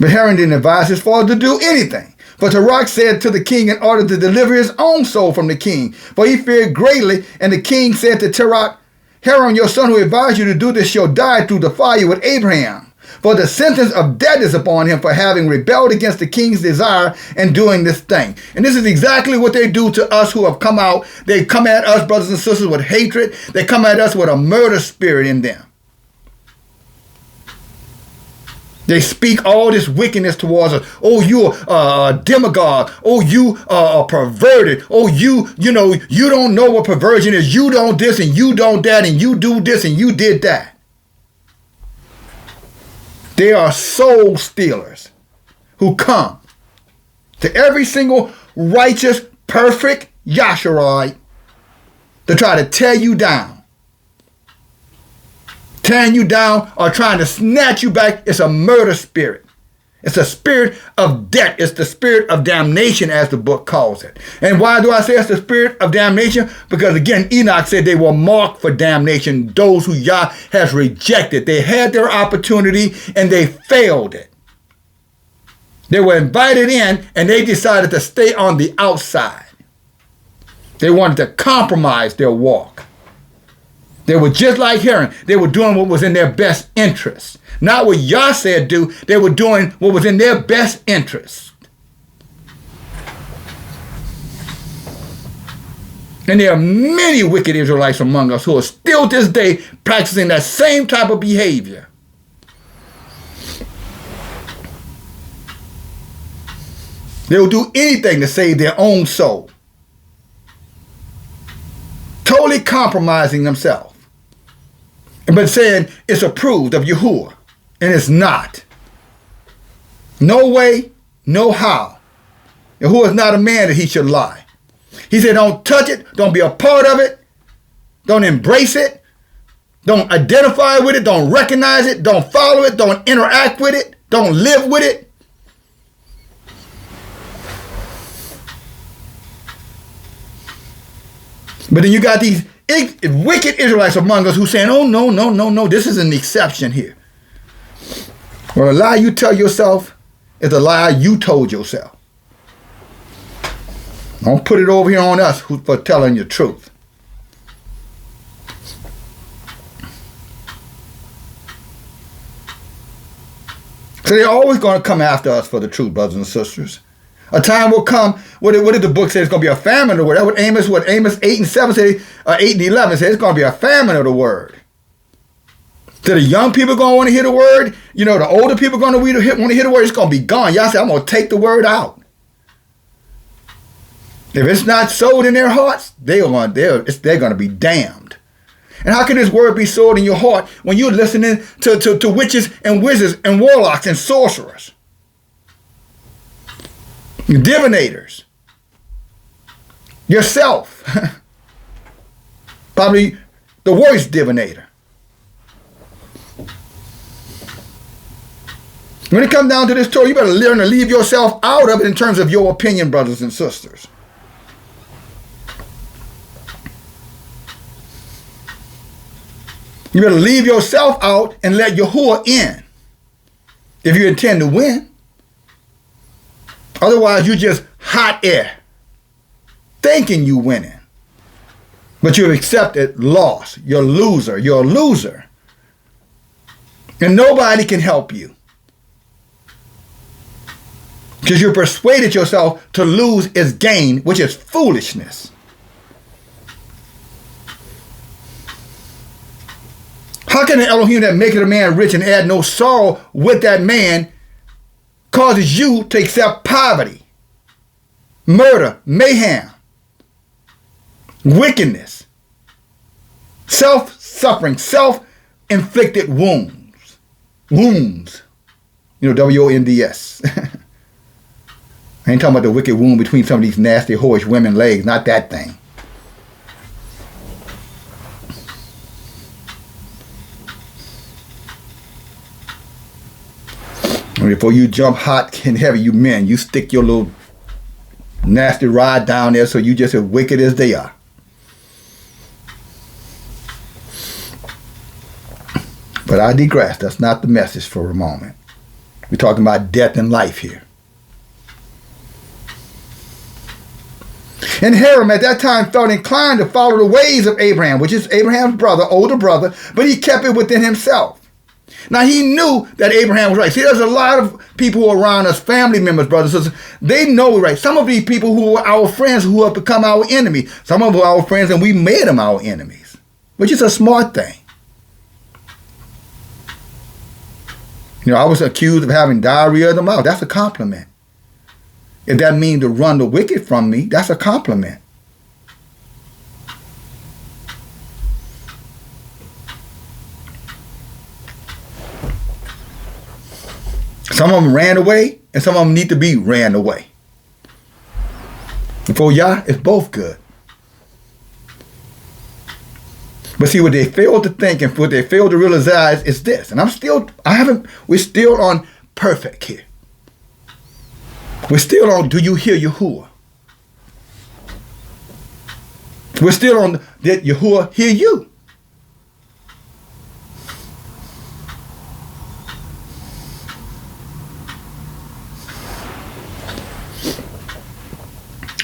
But Hiram didn't advise his father to do anything. For Terach said to the king in order to deliver his own soul from the king. For he feared greatly. And the king said to Terach, Hiram, your son who advised you to do this shall die through the fire with Abraham. For the sentence of death is upon him for having rebelled against the king's desire and doing this thing. And this is exactly what they do to us who have come out. They come at us, brothers and sisters, with hatred. They come at us with a murder spirit in them. They speak all this wickedness towards us. Oh, you are a demagogue. Oh, you are perverted. Oh, you don't know what perversion is. You don't this and you don't that and you do this and you did that. They are soul stealers who come to every single righteous, perfect YASHAR'EL to try to tear you down. Tearing you down or trying to snatch you back. It's a murder spirit. It's a spirit of death. It's the spirit of damnation, as the book calls it. And why do I say it's the spirit of damnation? Because again, Enoch said they were marked for damnation, those who Yah has rejected. They had their opportunity and they failed it. They were invited in and they decided to stay on the outside. They wanted to compromise their walk. They were just like Herod. They were doing what was in their best interest. Not what Yah said do. They were doing what was in their best interest. And there are many wicked Israelites among us who are still to this day practicing that same type of behavior. They will do anything to save their own soul. Totally compromising themselves. But saying it's approved of Yahuwah. And it's not. No way, no how. Yahuwah is not a man that he should lie. He said don't touch it. Don't be a part of it. Don't embrace it. Don't identify with it. Don't recognize it. Don't follow it. Don't interact with it. Don't live with it. But then you got these wicked Israelites among us who saying, oh, no, this is an exception here. Well, a lie you tell yourself is a lie you told yourself. Don't put it over here on us for telling the truth. So they're always going to come after us for the truth, brothers and sisters. A time will come, what did the book say? It's going to be a famine of the word. That's what Amos 8 and 7 say, 8 and 11 say. It's going to be a famine of the word. So the young people going to want to hear the word. The older people going to want to hear the word. It's going to be gone. Y'all say, I'm going to take the word out. If it's not sold in their hearts, they're going to be damned. And how can this word be sold in your heart when you're listening to witches and wizards and warlocks and sorcerers? Divinators, yourself, probably the worst divinator. When it comes down to this Torah, you better learn to leave yourself out of it in terms of your opinion, brothers and sisters. You better leave yourself out and let Yahuwah in if you intend to win. Otherwise, you're just hot air, thinking you winning. But you've accepted loss. You're a loser. You're a loser. And nobody can help you. Because you persuaded yourself to lose is gain, which is foolishness. How can an Elohim that maketh a man rich and add no sorrow with that man causes you to accept poverty, murder, mayhem, wickedness, self-suffering, self-inflicted wounds. Wounds. W-O-N-D-S. I ain't talking about the wicked wound between some of these nasty, whorish women legs. Not that thing. Before you jump hot and heavy, you men, you stick your little nasty rod down there so you just as wicked as they are. But I digress. That's not the message for a moment. We're talking about death and life here. And Hiram at that time felt inclined to follow the ways of Abraham, which is Abraham's brother, older brother, but he kept it within himself. Now, he knew that Abraham was right. See, there's a lot of people who are around us, family members, brothers and sisters. They know we're right. Some of these people who are our friends who have become our enemy. Some of them are our friends and we made them our enemies, which is a smart thing. You know, I was accused of having diarrhea of the mouth. That's a compliment. If that means to run the wicked from me, that's a compliment. Some of them ran away, and some of them need to be ran away. And for Yah, it's both good. But see, what they fail to think and what they fail to realize is this. And we're still on perfect here. We're still on, do you hear Yahuwah? We're still on, did Yahuwah hear you?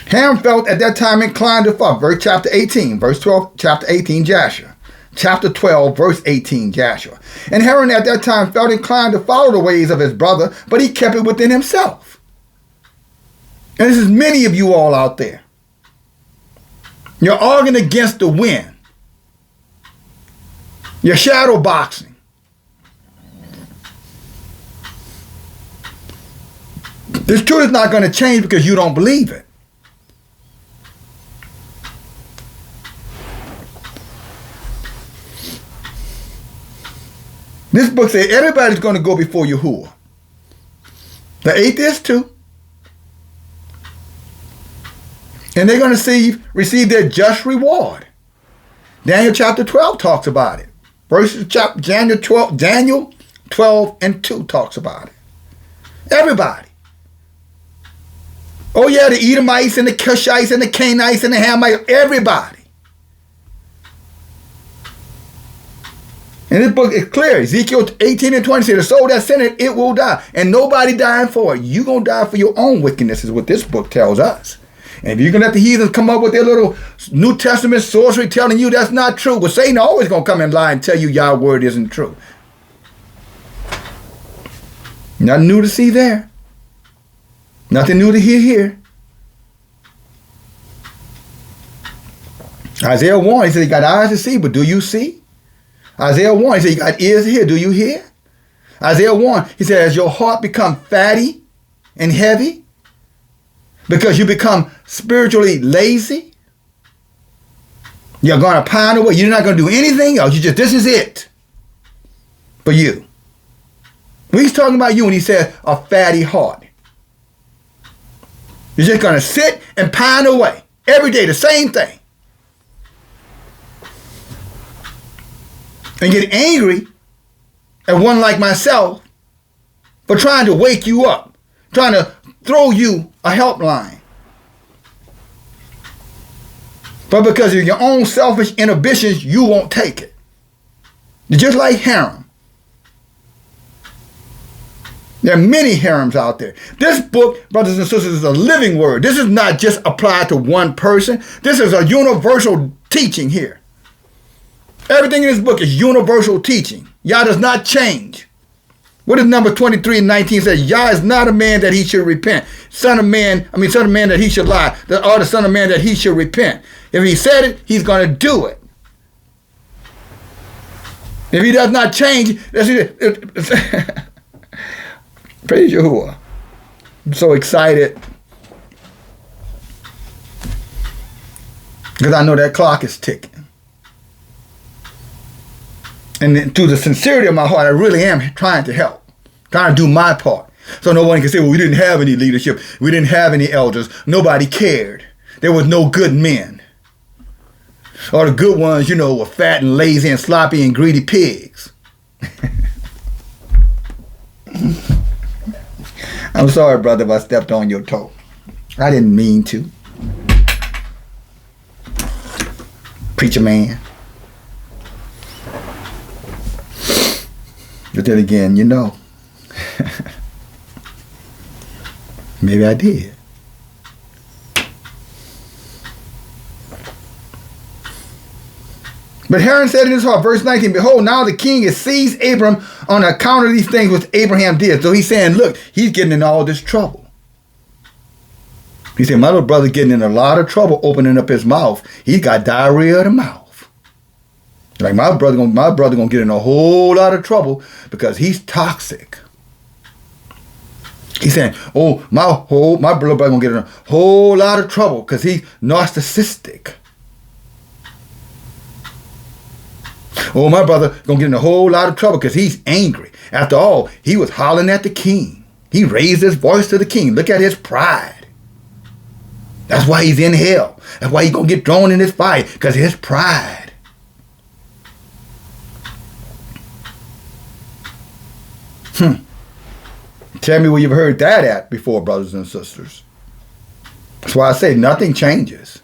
Ham felt at that time inclined to follow. Verse chapter 18, verse 12, chapter 18, Joshua. Chapter 12, verse 18, Joshua. And Haran at that time felt inclined to follow the ways of his brother, but he kept it within himself. And this is many of you all out there. You're arguing against the wind. You're shadow boxing. This truth is not going to change because you don't believe it. This book says everybody's going to go before Yahuwah. The atheists too. And they're going to receive their just reward. Daniel chapter 12 talks about it. Daniel 12 and 2 talks about it. Everybody. Oh yeah, the Edomites and the Cushites and the Canaanites and the Hamites, everybody. And this book is clear. Ezekiel 18 and 20 says, the soul that sinneth, it will die. And nobody dying for it. You're going to die for your own wickedness is what this book tells us. And if you're going to let the heathens come up with their little New Testament sorcery telling you that's not true, well, Satan always going to come and lie and tell you Yah's word isn't true. Nothing new to see there. Nothing new to hear here. Isaiah 1, he said, you got eyes to see, but do you see? Isaiah 1, he said, you got ears to hear. Do you hear? Isaiah 1, he said, as your heart become fatty and heavy, because you become spiritually lazy, you're going to pine away. You're not going to do anything else. This is it for you. When he's talking about you when he says a fatty heart, you're just going to sit and pine away every day, the same thing. And get angry at one like myself for trying to wake you up, trying to throw you a helpline. But because of your own selfish inhibitions, you won't take it. You're just like Haram. There are many harems out there. This book, brothers and sisters, is a living word. This is not just applied to one person. This is a universal teaching here. Everything in this book is universal teaching. Yah does not change. What does number 23 and 19 say? Yah is not a man that he should repent. Son of man that he should lie. Or the son of man that he should repent. If he said it, he's going to do it. If he does not change, that's it. Praise Yahuwah. I'm so excited. Because I know that clock is ticking. And through the sincerity of my heart, I really am trying to help. Trying to do my part. So no one can say, well, we didn't have any leadership. We didn't have any elders. Nobody cared. There was no good men. Or the good ones, were fat and lazy and sloppy and greedy pigs. I'm sorry, brother, if I stepped on your toe. I didn't mean to. Preacher man. But then again, maybe I did. But Haran said in his heart, verse 19, behold, now the king has seized Abram on account of these things which Abraham did. So he's saying, look, he's getting in all this trouble. He said, my little brother getting in a lot of trouble opening up his mouth. He's got diarrhea of the mouth. Like my brother gonna get in a whole lot of trouble because he's toxic. He's saying, oh, my brother gonna get in a whole lot of trouble because he's narcissistic. Oh, my brother gonna get in a whole lot of trouble because he's angry. After all, he was hollering at the king. He raised his voice to the king. Look at his pride. That's why he's in hell. That's why he's gonna get thrown in this fire, because of his pride. Tell me where you've heard that at before, brothers and sisters. That's why I say nothing changes.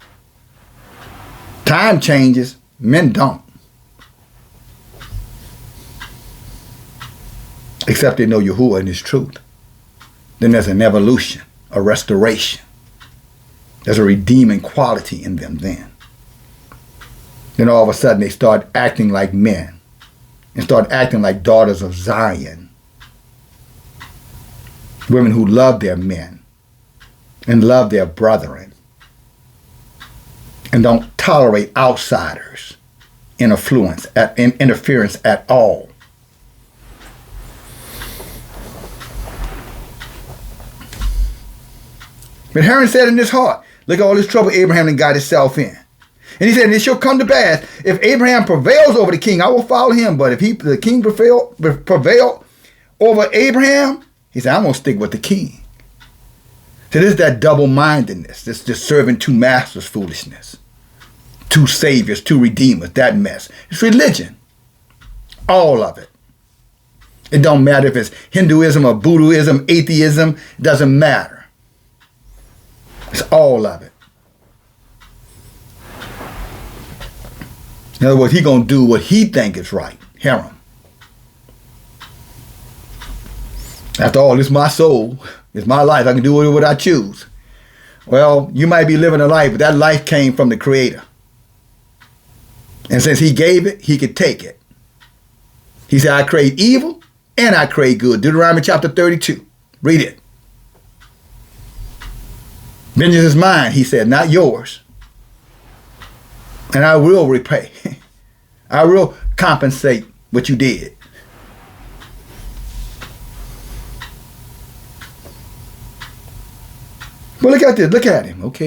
Time changes, men don't. Except they know Yahuwah and his truth. Then there's an evolution, a restoration. There's a redeeming quality in them then. Then all of a sudden they start acting like men and start acting like daughters of Zion. Women who love their men and love their brethren and don't tolerate outsiders' interference at all. But Haran said in his heart, look at all this trouble Abraham and got himself in. And he said, and it shall come to pass, if Abraham prevails over the king, I will follow him. But if the king prevail over Abraham, he said, I'm going to stick with the king. So this is that double-mindedness, this serving two masters foolishness. Two saviors, two redeemers, that mess. It's religion. All of it. It don't matter if it's Hinduism or Buddhism, atheism, it doesn't matter. It's all of it. In other words, he's going to do what he think is right. Haran. After all, it's my soul. It's my life. I can do what I choose. Well, you might be living a life, but that life came from the Creator. And since he gave it, he could take it. He said, I create evil and I create good. Deuteronomy chapter 32. Read it. Vengeance is mine, he said, not yours. And I will repay. I will compensate what you did. But look at this. Look at him. Okay,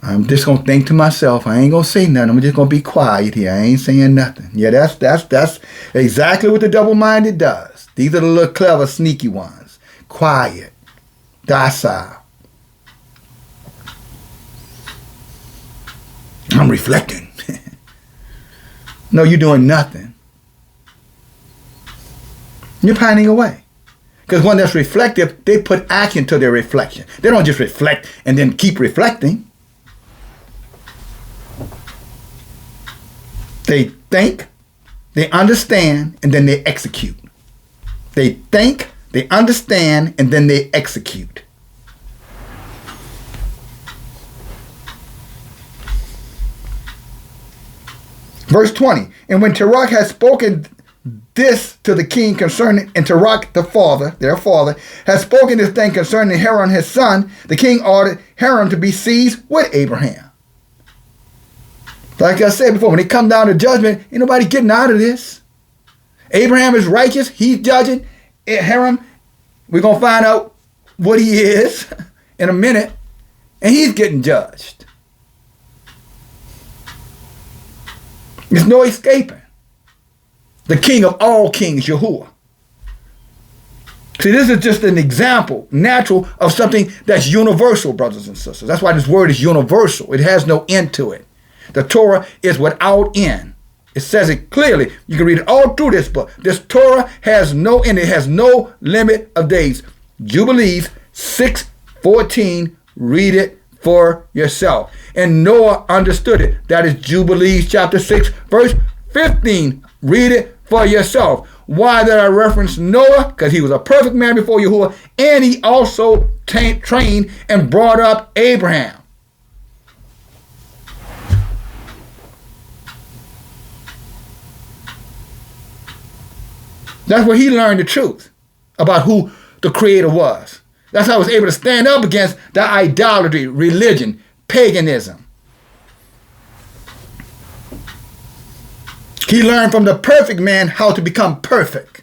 I'm just going to think to myself. I ain't going to say nothing. I'm just going to be quiet here. I ain't saying nothing. Yeah, that's exactly what the double-minded does. These are the little clever, sneaky ones. Quiet. Docile. I'm reflecting. No, you're doing nothing. You're pining away. Because when that's reflective, they put action to their reflection. They don't just reflect and then keep reflecting. They think, they understand, and then they execute. They think, they understand, and then they execute. Verse 20, and when Terach had spoken this to the king concerning, and Terach the father, their father, had spoken this thing concerning Haran his son, the king ordered Haran to be seized with Abraham. Like I said before, when it come down to judgment, ain't nobody getting out of this. Abraham is righteous, he's judging. Haran, we're going to find out what he is in a minute, and he's getting judged. There's no escaping. The king of all kings, Yahuwah. See, this is just an example, natural, of something that's universal, brothers and sisters. That's why this word is universal. It has no end to it. The Torah is without end. It says it clearly. You can read it all through this book. This Torah has no end. It has no limit of days. Jubilees 6:14. Read it for yourself. And Noah understood it. That is Jubilees chapter 6, verse 15. Read it for yourself. Why did I reference Noah? Because he was a perfect man before Yahuwah, and he also trained and brought up Abraham. That's where he learned the truth about who the Creator was. That's how he was able to stand up against the idolatry, religion, paganism. He learned from the perfect man how to become perfect.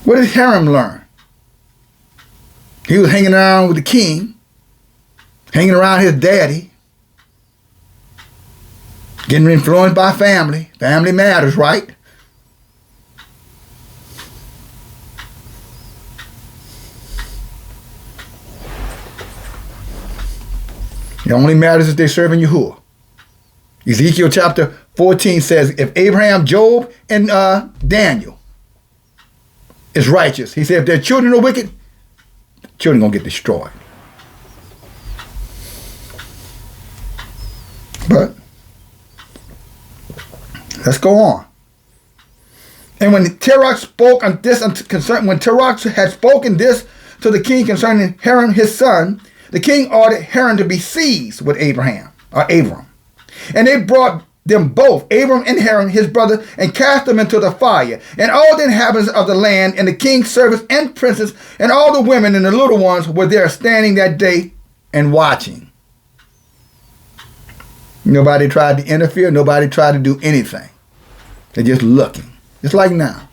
What did Hiram learn? He was hanging around with the king, hanging around his daddy, getting influenced by family. Family matters, right? It only matters if they're serving Yahuwah. Ezekiel chapter 14 says, if Abraham, Job, and Daniel is righteous, he said, if their children are wicked, the children are going to get destroyed. But let's go on. And when Terach spoke on this when Terach had spoken this to the king concerning Hiram his son, the king ordered Hiram to be seized with Abram. And they brought them both, Abram and Hiram his brother, and cast them into the fire. And all the inhabitants of the land, and the king's servants and princes, and all the women and the little ones were there standing that day and watching. Nobody tried to interfere. Nobody tried to do anything. They're just looking. Just like now.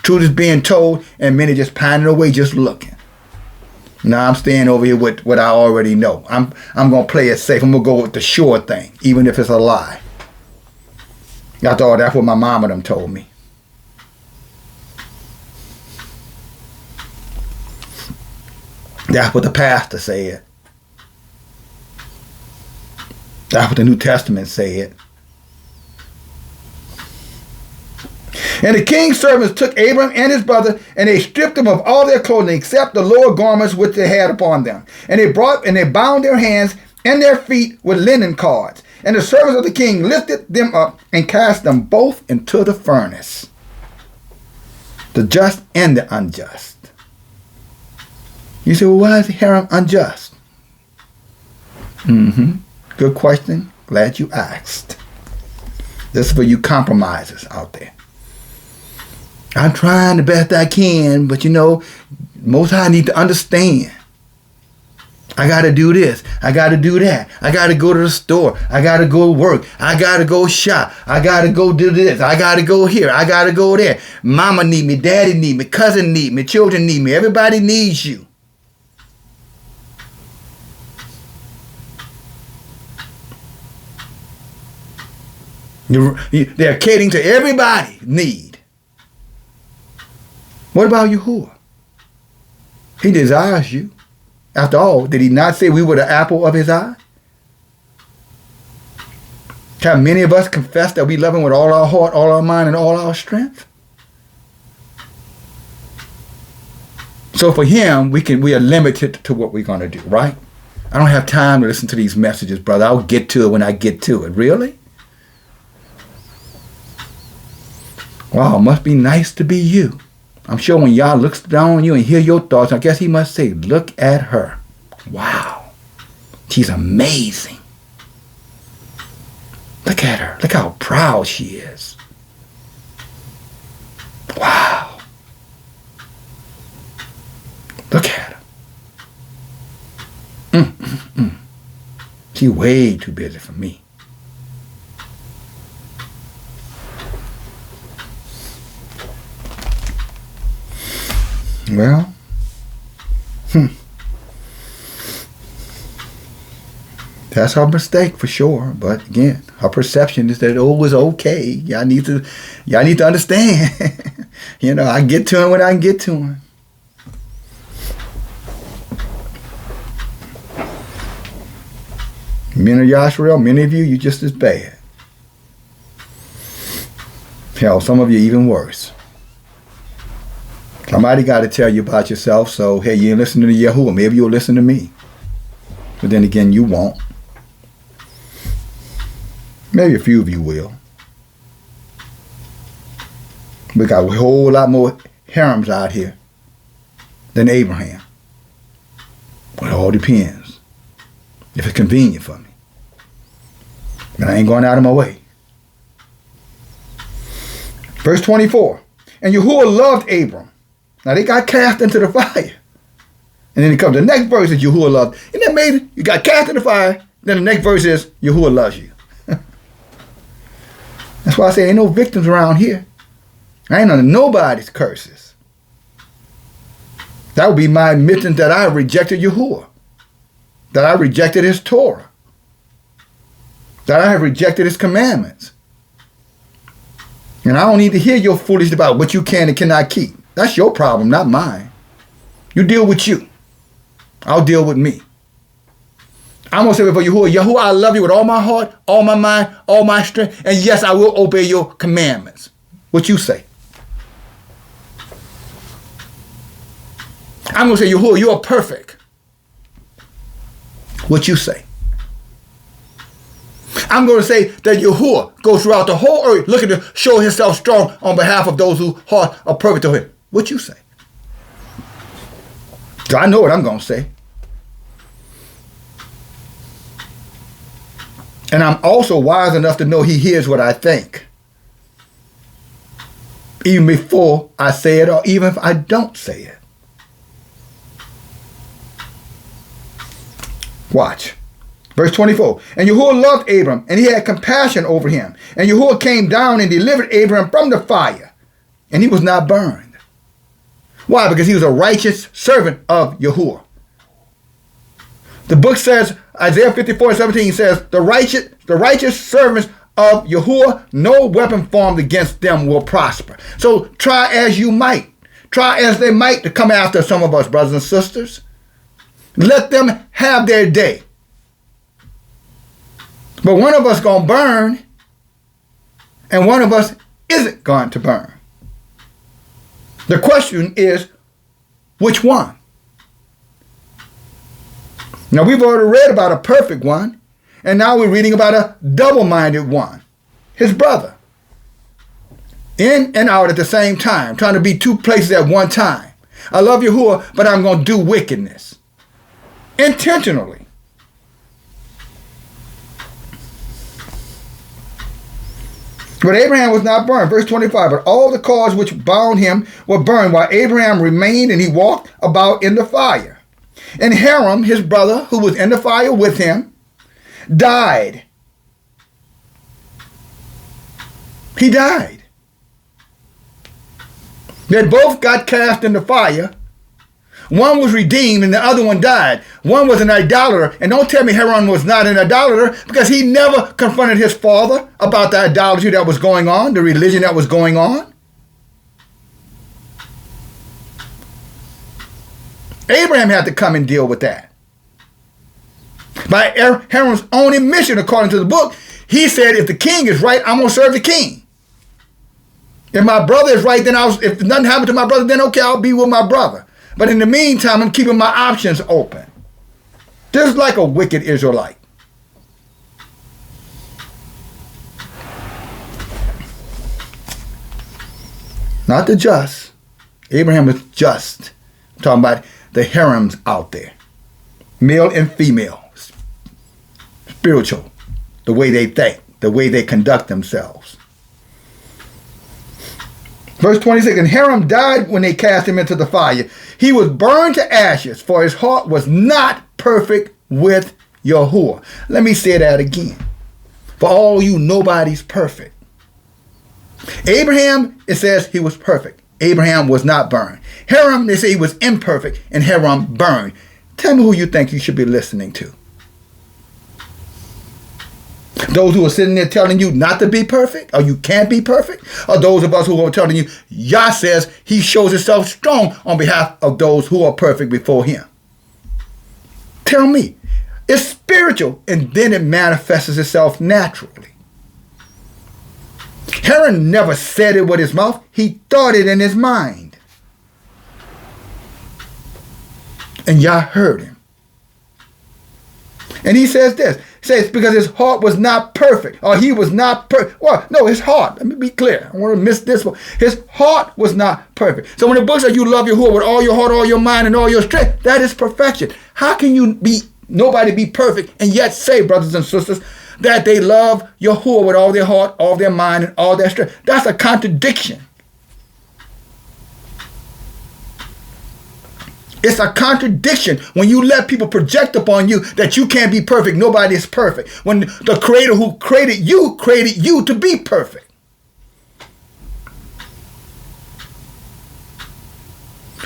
Truth is being told, and many just pining away just looking. Now I'm staying over here with what I already know. I'm going to play it safe. I'm going to go with the sure thing, even if it's a lie. After all, that's what my mama done told me. That's what the pastor said. That's what the New Testament said. And the king's servants took Abram and his brother, and they stripped them of all their clothing except the lower garments which they had upon them. And they bound their hands and their feet with linen cords. And the servants of the king lifted them up and cast them both into the furnace. The just and the unjust. You say, well, why is Hiram unjust? Good question. Glad you asked. This is for you compromisers out there. I'm trying the best I can, but Most High need to understand. I got to do this. I got to do that. I got to go to the store. I got to go to work. I got to go shop. I got to go do this. I got to go here. I got to go there. Mama need me. Daddy need me. Cousin need me. Children need me. Everybody needs you. They're catering to everybody's need. What about Yahuwah? He desires you. After all, did he not say we were the apple of his eye? Have many of us confessed that we love him with all our heart, all our mind, and all our strength? So for him, we are limited to what we're going to do, right? I don't have time to listen to these messages, brother. I'll get to it when I get to it. Really? Wow, it must be nice to be you. I'm sure when Yah looks down on you and hear your thoughts, I guess he must say, look at her. Wow. She's amazing. Look at her. Look how proud she is. Wow. Look at her. She's way too busy for me. Well, that's her mistake for sure. But again, her perception is that it was okay. Y'all need to understand. I get to him when I can get to him. Men of YASHAR'EL, many of you just as bad. Hell, some of you even worse. Somebody got to tell you about yourself, so hey, you listen to Yahuwah. Maybe you'll listen to me. But then again, you won't. Maybe a few of you will. We got a whole lot more Hirams out here than Abraham. But it all depends if it's convenient for me. And I ain't going out of my way. Verse 24. And Yahuwah loved Abram. Now they got cast into the fire. And then it comes the next verse is Yahuwah loved. Isn't that amazing? You got cast in the fire. Then the next verse is Yahuwah loves you. That's why I say ain't no victims around here. I ain't under nobody's curses. That would be my admittance that I rejected Yahuwah. That I rejected his Torah. That I have rejected his commandments. And I don't need to hear your foolishness about what you can and cannot keep. That's your problem, not mine. You deal with you. I'll deal with me. I'm going to say before Yahuwah, Yahuwah, I love you with all my heart, all my mind, all my strength, and yes, I will obey your commandments. What you say? I'm going to say, Yahuwah, you are perfect. What you say? I'm going to say that Yahuwah goes throughout the whole earth looking to show himself strong on behalf of those whose hearts are perfect to him. What you say? So I know what I'm going to say. And I'm also wise enough to know he hears what I think. Even before I say it or even if I don't say it. Watch. Verse 24. And Yahuwah loved Abram, and he had compassion over him. And Yahuwah came down and delivered Abram from the fire, and he was not burned. Why? Because he was a righteous servant of Yahuwah. The book says, Isaiah 54:17 says, the righteous servants of Yahuwah, no weapon formed against them will prosper. So try as you might. Try as they might to come after some of us, brothers and sisters. Let them have their day. But one of us going to burn, and one of us isn't going to burn. The question is, which one? Now, we've already read about a perfect one, and now we're reading about a double-minded one, his brother. In and out at the same time, trying to be two places at one time. I love Yahuwah, but I'm going to do wickedness. Intentionally. But Abraham was not burned. Verse 25, but all the cords which bound him were burned, while Abraham remained, and he walked about in the fire. And Haram, his brother, who was in the fire with him, died. He died. They both got cast in the fire. One was redeemed and the other one died. One was an idolater. And don't tell me Haran was not an idolater, because he never confronted his father about the idolatry that was going on, the religion that was going on. Abraham had to come and deal with that. By Haran's own admission, according to the book, he said, if the king is right, I'm going to serve the king. If my brother is right, then if nothing happened to my brother, then okay, I'll be with my brother. But in the meantime, I'm keeping my options open. Just like a wicked Israelite. Not the just. Abraham is just. I'm talking about the harems out there. Male and female. Spiritual. The way they think. The way they conduct themselves. Verse 26, and Haram died when they cast him into the fire. He was burned to ashes, for his heart was not perfect with Yahuwah. Let me say that again. For all you, nobody's perfect. Abraham, it says he was perfect. Abraham was not burned. Haram, they say he was imperfect, and Haram burned. Tell me who you think you should be listening to. Those who are sitting there telling you not to be perfect, or you can't be perfect, or those of us who are telling you, Yah says he shows himself strong on behalf of those who are perfect before him. Tell me. It's spiritual, and then it manifests itself naturally. Haran never said it with his mouth. He thought it in his mind. And Yah heard him. And he says this. He says because his heart was not perfect. Or he was not perfect. Well, no, his heart. Let me be clear. I want to miss this one. His heart was not perfect. So when the book says you love Yahuwah with all your heart, all your mind, and all your strength, that is perfection. How can you be nobody be perfect, and yet say, brothers and sisters, that they love Yahuwah with all their heart, all their mind, and all their strength. That's a contradiction. It's a contradiction when you let people project upon you that you can't be perfect. Nobody is perfect. When the Creator who created you to be perfect.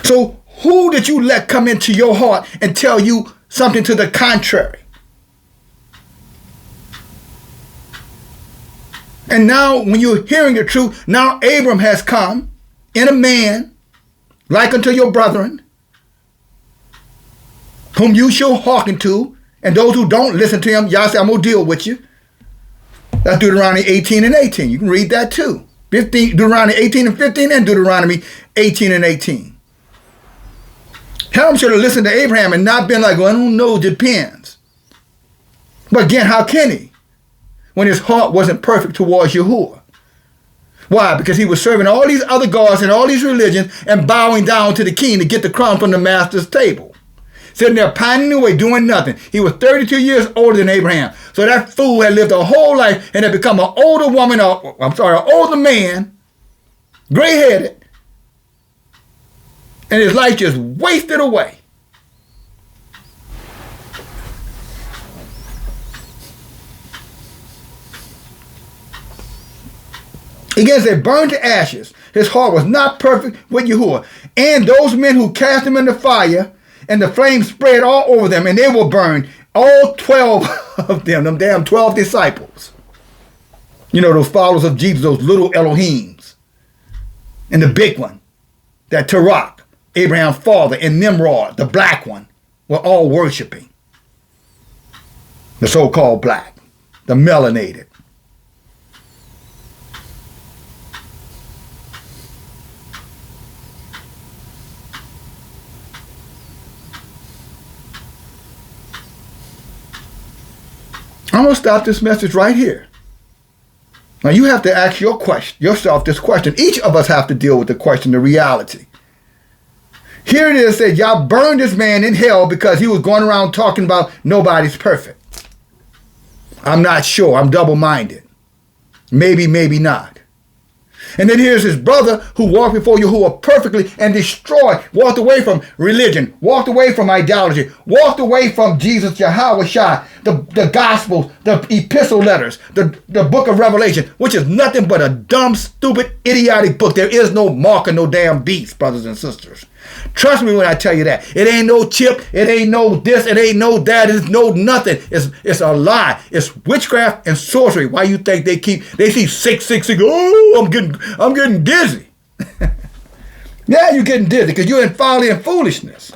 So who did you let come into your heart and tell you something to the contrary? And now when you're hearing the truth, now Abram has come in a man like unto your brethren, whom you shall hearken to, and those who don't listen to him, Yah said, I'm going to deal with you. That's Deuteronomy 18 and 18. You can read that too. Deuteronomy 18 and 15 and Deuteronomy 18 and 18. Ham should have listened to Abraham and not been like, well, I don't know, depends. But again, how can he? When his heart wasn't perfect towards Yahuwah. Why? Because he was serving all these other gods and all these religions and bowing down to the king to get the crumb from the master's table. Sitting there pining away, doing nothing. He was 32 years older than Abraham. So that fool had lived a whole life and had become an older woman, an older man, gray-headed, and his life just wasted away. Again, they burned to ashes. His heart was not perfect with Yahuwah. And those men who cast him in the fire, and the flames spread all over them, and they were burned. All 12 of them damn 12 disciples. You know, those followers of Jesus, those little Elohims. And the big one, that Terach, Abraham's father, and Nimrod, the black one, were all worshiping. The so-called black, the melanated. I'm going to stop this message right here. Now you have to ask yourself this question. Each of us have to deal with the question, the reality. Here it is that y'all burned this man in hell because he was going around talking about nobody's perfect. I'm not sure. I'm double-minded. Maybe, maybe not. And then here's his brother who walked before Yahuwah perfectly and destroyed, walked away from religion, walked away from idolatry, walked away from Jesus, YAHUAH, the Gospels, the epistle letters, the book of Revelation, which is nothing but a dumb, stupid, idiotic book. There is no mark of no damn beast, brothers and sisters. Trust me when I tell you that. It ain't no chip. It ain't no this. It ain't no that. It's no nothing. It's a lie. It's witchcraft and sorcery. Why you think they see 666? Oh, I'm getting dizzy. Yeah, you're getting dizzy because you're in folly and foolishness.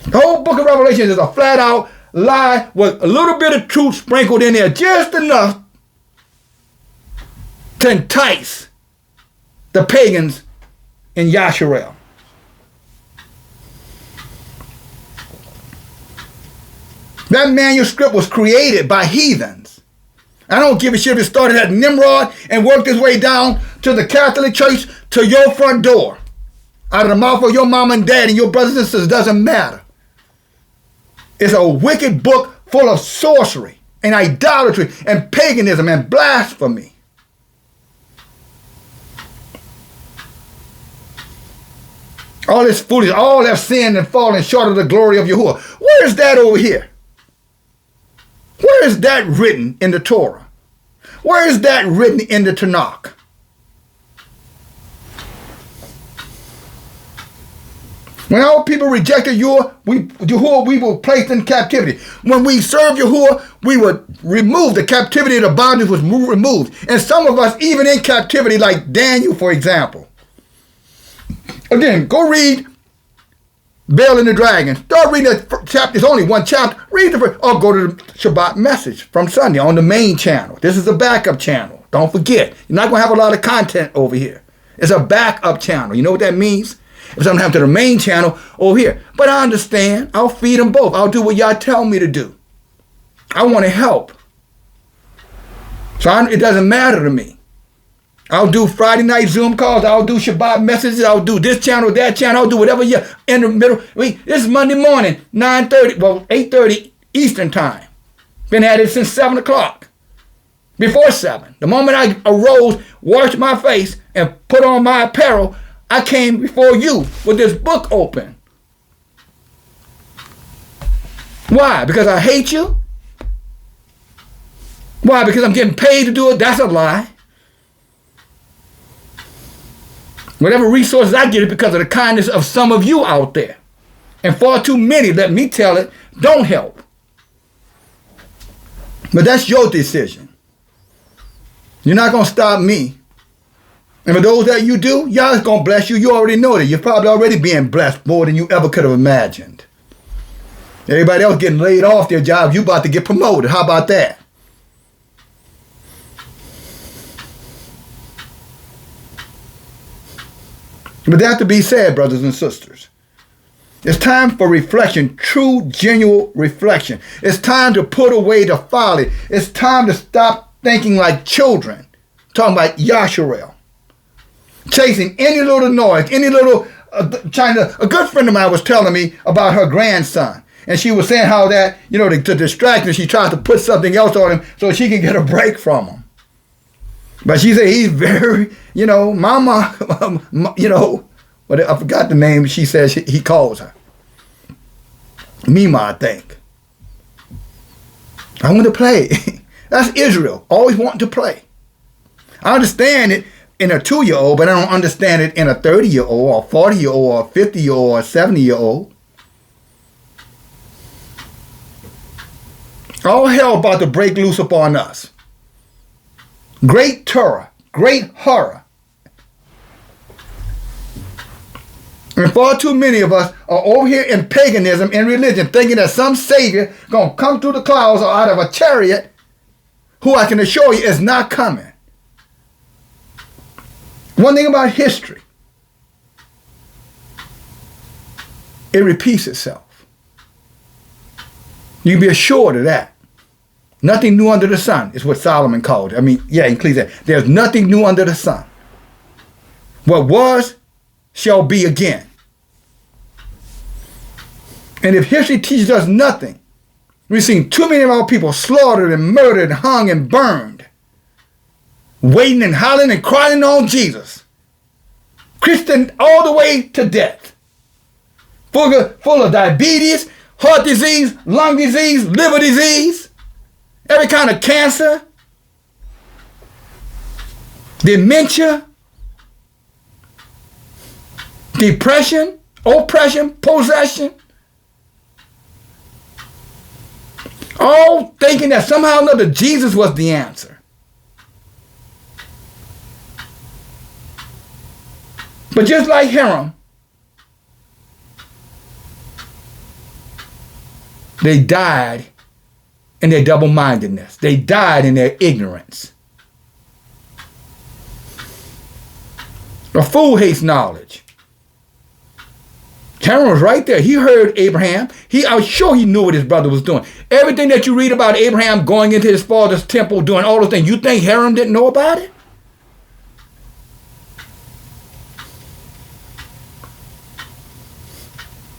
The whole book of Revelation is a flat out lie with a little bit of truth sprinkled in there, just enough to entice the pagans in YASHAR'EL. That manuscript was created by heathens. I don't give a shit if it started at Nimrod and worked its way down to the Catholic Church, to your front door. Out of the mouth of your mom and dad and your brothers and sisters, doesn't matter. It's a wicked book full of sorcery and idolatry and paganism and blasphemy. All this foolishness, all that sin and falling short of the glory of Yahuwah. Where is that over here? Where is that written in the Torah? Where is that written in the Tanakh? When our people rejected Yahuwah, we were placed in captivity. When we served Yahuwah, we would remove the captivity, the bondage was removed. And some of us, even in captivity, like Daniel, for example. Again, go read Baal and the Dragon. Start reading that chapter. It's only one chapter. Read the first. Or go to the Shabbat message from Sunday on the main channel. This is a backup channel. Don't forget. You're not going to have a lot of content over here. It's a backup channel. You know what that means? If something happens to the main channel over here. But I understand. I'll feed them both. I'll do what y'all tell me to do. I want to help. So it doesn't matter to me. I'll do Friday night Zoom calls. I'll do Shabbat messages. I'll do this channel, that channel. I'll do whatever you in the middle. This is Monday morning, 9:30, well, 8:30 Eastern time. Been at it since 7 o'clock. Before 7. The moment I arose, washed my face, and put on my apparel, I came before you with this book open. Why? Because I hate you? Why? Because I'm getting paid to do it? That's a lie. Whatever resources I get is because of the kindness of some of you out there. And far too many, let me tell it, don't help. But that's your decision. You're not going to stop me. And for those that you do, Yah's going to bless you. You already know that. You're probably already being blessed more than you ever could have imagined. Everybody else getting laid off their job, you about to get promoted. How about that? But that to be said, brothers and sisters, it's time for reflection, true, genuine reflection. It's time to put away the folly. It's time to stop thinking like children. Talking about YASHAR'EL. Chasing any little noise, any little, a good friend of mine was telling me about her grandson. And she was saying how that, to distract him, she tried to put something else on him so she can get a break from him. But she said he's very, mama, I forgot the name she says he calls her. Mima, I think. I want to play. That's Israel, always wanting to play. I understand it in a 2-year-old, but I don't understand it in a 30-year-old or 40-year-old or 50-year-old or 70-year-old. All hell about to break loose upon us. Great terror, great horror. And far too many of us are over here in paganism and religion thinking that some savior going to come through the clouds or out of a chariot who I can assure you is not coming. One thing about history, it repeats itself. You can be assured of that. Nothing new under the sun is what Solomon called it. In Ecclesiastes, there's nothing new under the sun. What was shall be again. And if history teaches us nothing, we've seen too many of our people slaughtered and murdered and hung and burned, waiting and hollering and crying on Jesus. Christian all the way to death. Full of diabetes, heart disease, lung disease, liver disease, every kind of cancer, dementia, depression, oppression, possession. All thinking that somehow or another Jesus was the answer. But just like Hiram, they died in their double-mindedness. They died in their ignorance. A fool hates knowledge. Hiram was right there. He heard Abraham. I was sure he knew what his brother was doing. Everything that you read about Abraham going into his father's temple, doing all those things, you think Hiram didn't know about it?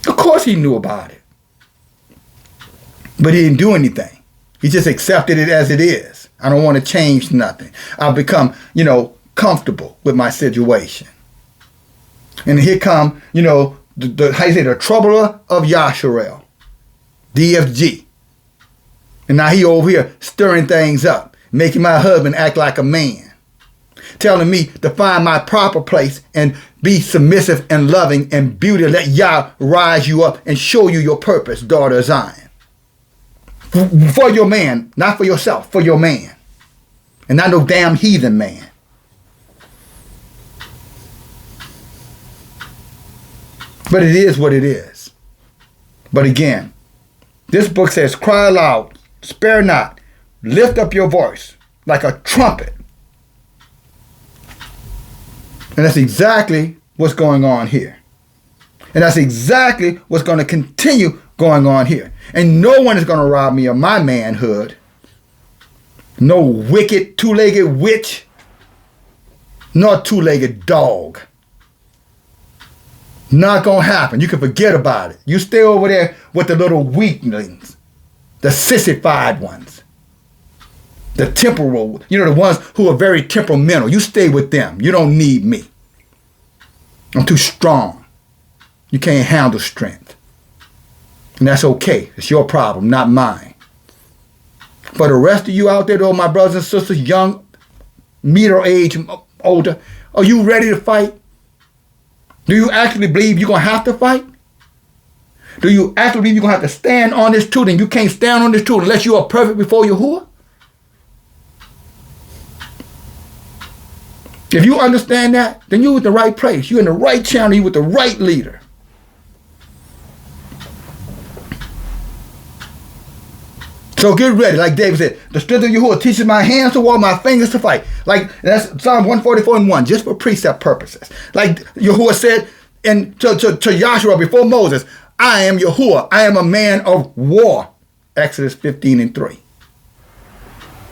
Of course he knew about it. But he didn't do anything. He just accepted it as it is. I don't want to change nothing. I've become, comfortable with my situation. And here come, the troubler of YASHAR'EL, DFG. And now he over here stirring things up, making my husband act like a man, telling me to find my proper place and be submissive and loving and beauty. Let Yah rise you up and show you your purpose, daughter of Zion. For your man, not for yourself, for your man. And not no damn heathen man. But it is what it is. But again, this book says, cry aloud, spare not, lift up your voice like a trumpet. And that's exactly what's going on here. And that's exactly what's going to continue going on here. And no one is going to rob me of my manhood. No wicked, two-legged witch nor a two-legged dog. Not going to happen. You can forget about it. You stay over there with the little weaklings, the sissified ones, the temporal, the ones who are very temperamental. You stay with them. You don't need me. I'm too strong. You can't handle strength. And that's okay. It's your problem, not mine. For the rest of you out there, though, my brothers and sisters, young, middle age, older, are you ready to fight? Do you actually believe you're going to have to fight? Do you actually believe you're going to have to stand on this truth, and you can't stand on this truth unless you are perfect before Yahuwah? If you understand that, then you're in the right place. You're in the right channel. You're with the right leader. So get ready. Like David said, the strength of Yahuwah teaches my hands to war, my fingers to fight. Like that's Psalm 144:1, just for precept purposes. Like Yahuwah said to YASHAR'EL before Moses, I am Yahuwah. I am a man of war. Exodus 15:3.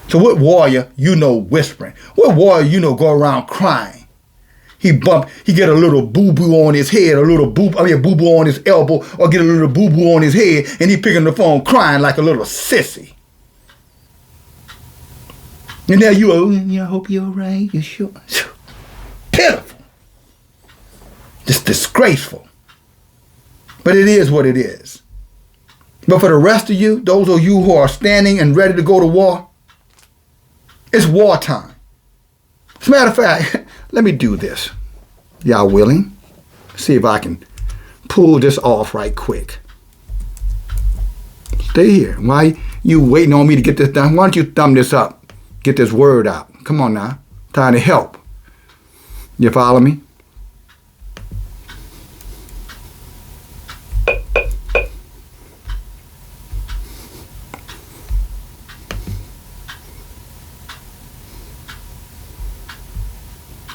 So what warrior whispering? What warrior go around crying? He get a little boo-boo on his head, boo-boo on his elbow, or get a little boo-boo on his head, and he picking the phone crying like a little sissy. And there you are, I hope you're all right, you sure? Pitiful. Just disgraceful. But it is what it is. But for the rest of you, those of you who are standing and ready to go to war, it's wartime. As a matter of fact, let me do this. Y'all willing? See if I can pull this off right quick. Stay here. Why you waiting on me to get this done? Why don't you thumb this up? Get this word out. Come on now. Time to help. You follow me?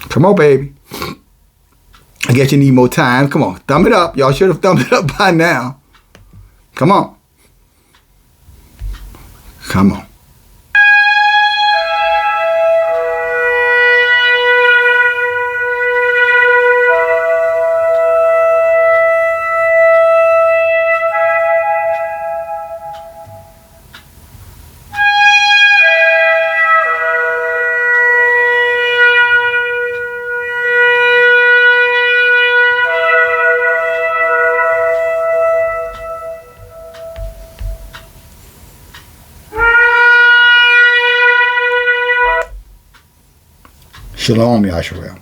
Come on, baby. I guess you need more time. Come on, thumb it up. Y'all should have thumbed it up by now. Come on. Come on. Shalom, YASHAR'EL.